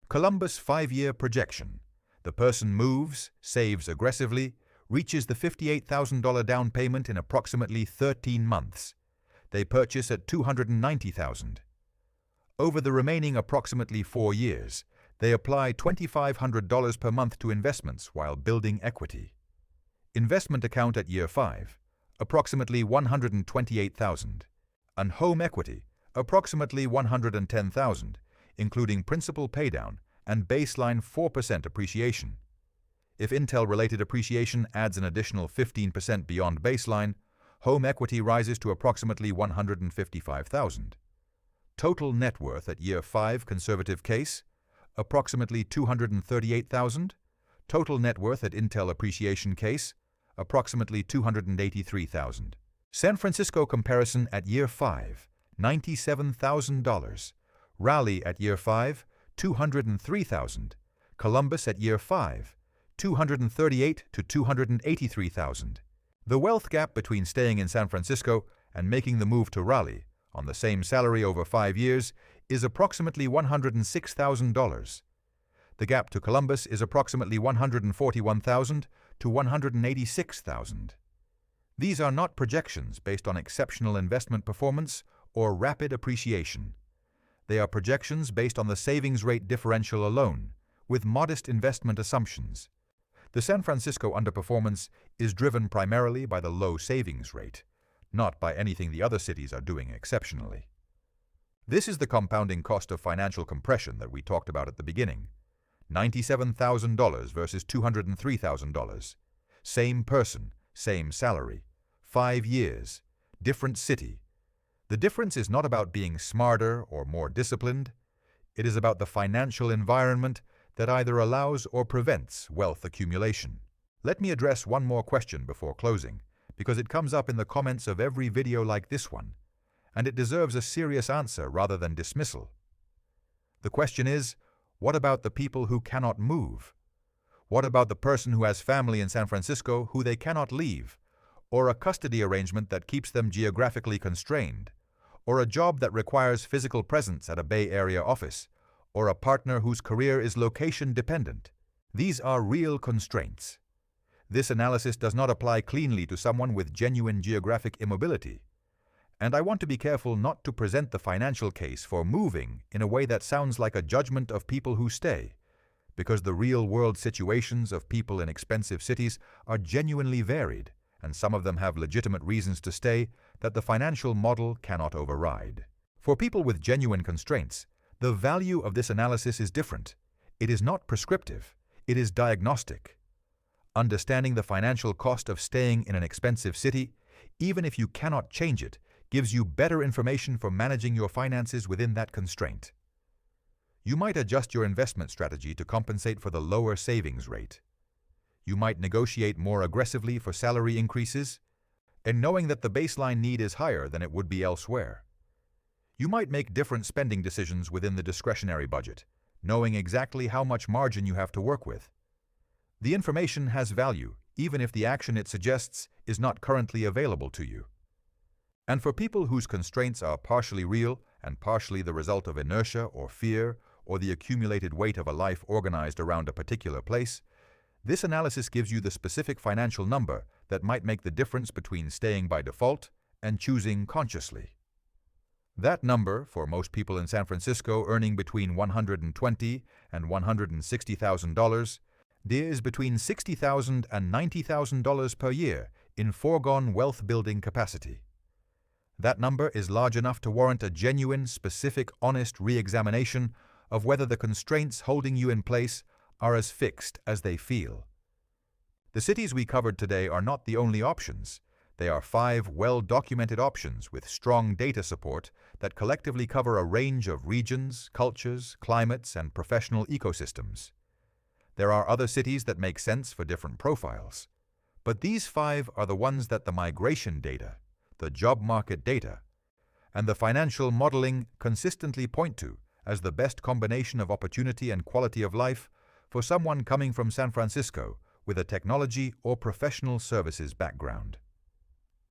Columbus 5-year projection. The person moves, saves aggressively, reaches the $58,000 down payment in approximately 13 months. They purchase at $290,000. Over the remaining approximately 4 years, they apply $2,500 per month to investments while building equity. Investment account at year 5, approximately $128,000. And home equity, approximately $110,000, including principal paydown and baseline 4% appreciation. If Intel-related appreciation adds an additional 15% beyond baseline, home equity rises to approximately $155,000. Total net worth at year 5 conservative case, approximately $238,000. Total net worth at Intel appreciation case, approximately $283,000. San Francisco comparison at year 5, $97,000. Raleigh at year 5, $203,000. Columbus at year 5, $238,000 to $283,000. The wealth gap between staying in San Francisco and making the move to Raleigh on the same salary over 5 years is approximately $106,000. The gap to Columbus is approximately $141,000 to $186,000. These are not projections based on exceptional investment performance or rapid appreciation. They are projections based on the savings rate differential alone, with modest investment assumptions. The San Francisco underperformance is driven primarily by the low savings rate, not by anything the other cities are doing exceptionally. This is the compounding cost of financial compression that we talked about at the beginning. $97,000 versus $203,000. Same person, same salary. 5 years, different city. The difference is not about being smarter or more disciplined. It is about the financial environment that either allows or prevents wealth accumulation. Let me address one more question before closing, because it comes up in the comments of every video like this one, and it deserves a serious answer rather than dismissal. The question is, what about the people who cannot move? What about the person who has family in San Francisco who they cannot leave, or a custody arrangement that keeps them geographically constrained, or a job that requires physical presence at a Bay Area office, or a partner whose career is location-dependent? These are real constraints. This analysis does not apply cleanly to someone with genuine geographic immobility. And I want to be careful not to present the financial case for moving in a way that sounds like a judgment of people who stay, because the real-world situations of people in expensive cities are genuinely varied, and some of them have legitimate reasons to stay that the financial model cannot override. For people with genuine constraints, the value of this analysis is different. It is not prescriptive. It is diagnostic. Understanding the financial cost of staying in an expensive city, even if you cannot change it, gives you better information for managing your finances within that constraint. You might adjust your investment strategy to compensate for the lower savings rate. You might negotiate more aggressively for salary increases, and knowing that the baseline need is higher than it would be elsewhere. You might make different spending decisions within the discretionary budget, knowing exactly how much margin you have to work with. The information has value, even if the action it suggests is not currently available to you. And for people whose constraints are partially real and partially the result of inertia or fear or the accumulated weight of a life organized around a particular place, this analysis gives you the specific financial number that might make the difference between staying by default and choosing consciously. That number, for most people in San Francisco earning between $120,000 and $160,000, is between $60,000 and $90,000 per year in foregone wealth-building capacity. That number is large enough to warrant a genuine, specific, honest re-examination of whether the constraints holding you in place are as fixed as they feel. The cities we covered today are not the only options. They are 5 well-documented options with strong data support that collectively cover a range of regions, cultures, climates, and professional ecosystems. There are other cities that make sense for different profiles, but these 5 are the ones that the migration data, the job market data, and the financial modeling consistently point to as the best combination of opportunity and quality of life for someone coming from San Francisco with a technology or professional services background.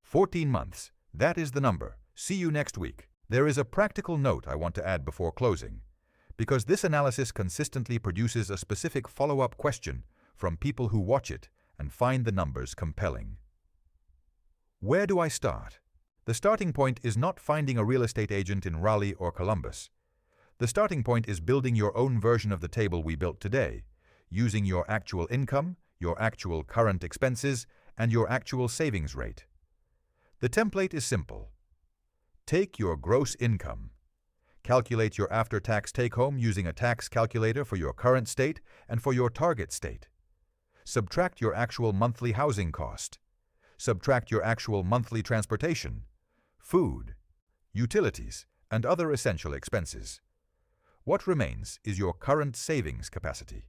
14 months, that is the number. See you next week. There is a practical note I want to add before closing, because this analysis consistently produces a specific follow-up question from people who watch it and find the numbers compelling. Where do I start? The starting point is not finding a real estate agent in Raleigh or Columbus. The starting point is building your own version of the table we built today, using your actual income, your actual current expenses, and your actual savings rate. The template is simple. Take your gross income. Calculate your after-tax take-home using a tax calculator for your current state and for your target state. Subtract your actual monthly housing cost. Subtract your actual monthly transportation, food, utilities, and other essential expenses. What remains is your current savings capacity.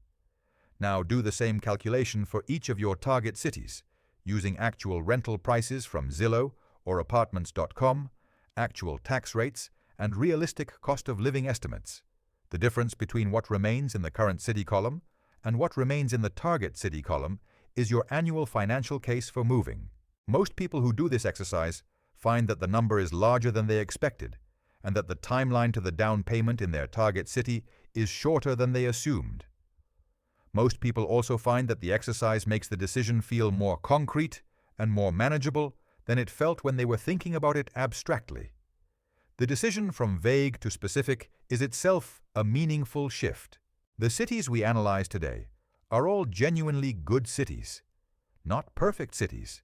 Now do the same calculation for each of your target cities, using actual rental prices from Zillow or Apartments.com, actual tax rates, and realistic cost of living estimates. The difference between what remains in the current city column and what remains in the target city column is your annual financial case for moving. Most people who do this exercise find that the number is larger than they expected and that the timeline to the down payment in their target city is shorter than they assumed. Most people also find that the exercise makes the decision feel more concrete and more manageable than it felt when they were thinking about it abstractly. The decision from vague to specific is itself a meaningful shift. The cities we analyze today are all genuinely good cities, not perfect cities.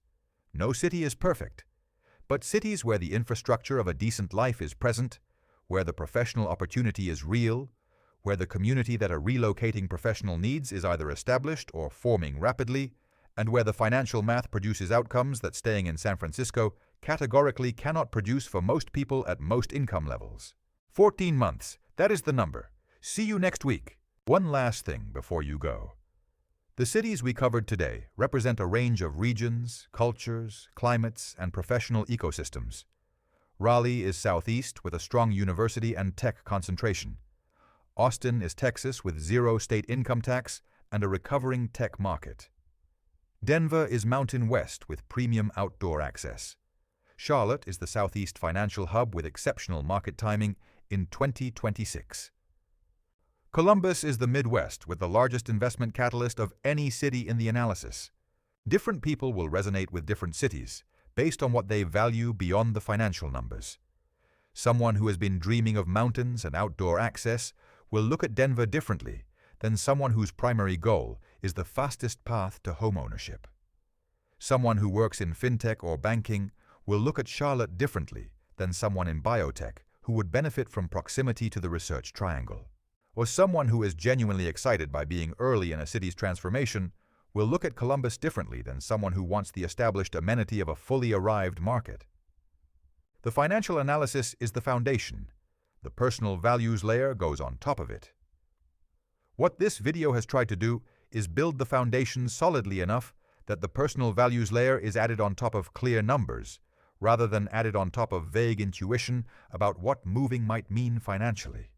No city is perfect, but cities where the infrastructure of a decent life is present, where the professional opportunity is real, where the community that a relocating professional needs is either established or forming rapidly, and where the financial math produces outcomes that staying in San Francisco categorically cannot produce for most people at most income levels. 14 months, that is the number. See you next week. One last thing before you go. The cities we covered today represent a range of regions, cultures, climates, and professional ecosystems. Raleigh is southeast with a strong university and tech concentration. Austin is Texas with zero state income tax and a recovering tech market. Denver is Mountain West with premium outdoor access. Charlotte is the southeast financial hub with exceptional market timing in 2026. Columbus is the Midwest with the largest investment catalyst of any city in the analysis. Different people will resonate with different cities based on what they value beyond the financial numbers. Someone who has been dreaming of mountains and outdoor access will look at Denver differently than someone whose primary goal is the fastest path to homeownership. Someone who works in fintech or banking will look at Charlotte differently than someone in biotech who would benefit from proximity to the research triangle. Or someone who is genuinely excited by being early in a city's transformation will look at Columbus differently than someone who wants the established amenity of a fully arrived market. The financial analysis is the foundation. The personal values layer goes on top of it. What this video has tried to do is build the foundation solidly enough that the personal values layer is added on top of clear numbers, rather than added on top of vague intuition about what moving might mean financially.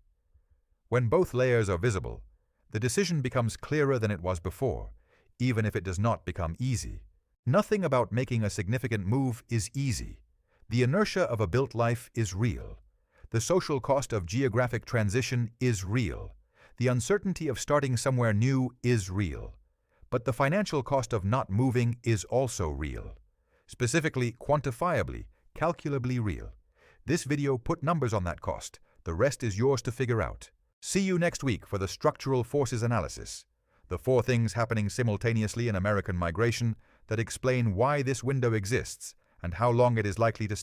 When both layers are visible, the decision becomes clearer than it was before, even if it does not become easy. Nothing about making a significant move is easy. The inertia of a built life is real. The social cost of geographic transition is real. The uncertainty of starting somewhere new is real. But the financial cost of not moving is also real. Specifically, quantifiably, calculably real. This video put numbers on that cost. The rest is yours to figure out. See you next week for the structural forces analysis, the 4 things happening simultaneously in American migration that explain why this window exists and how long it is likely to stay.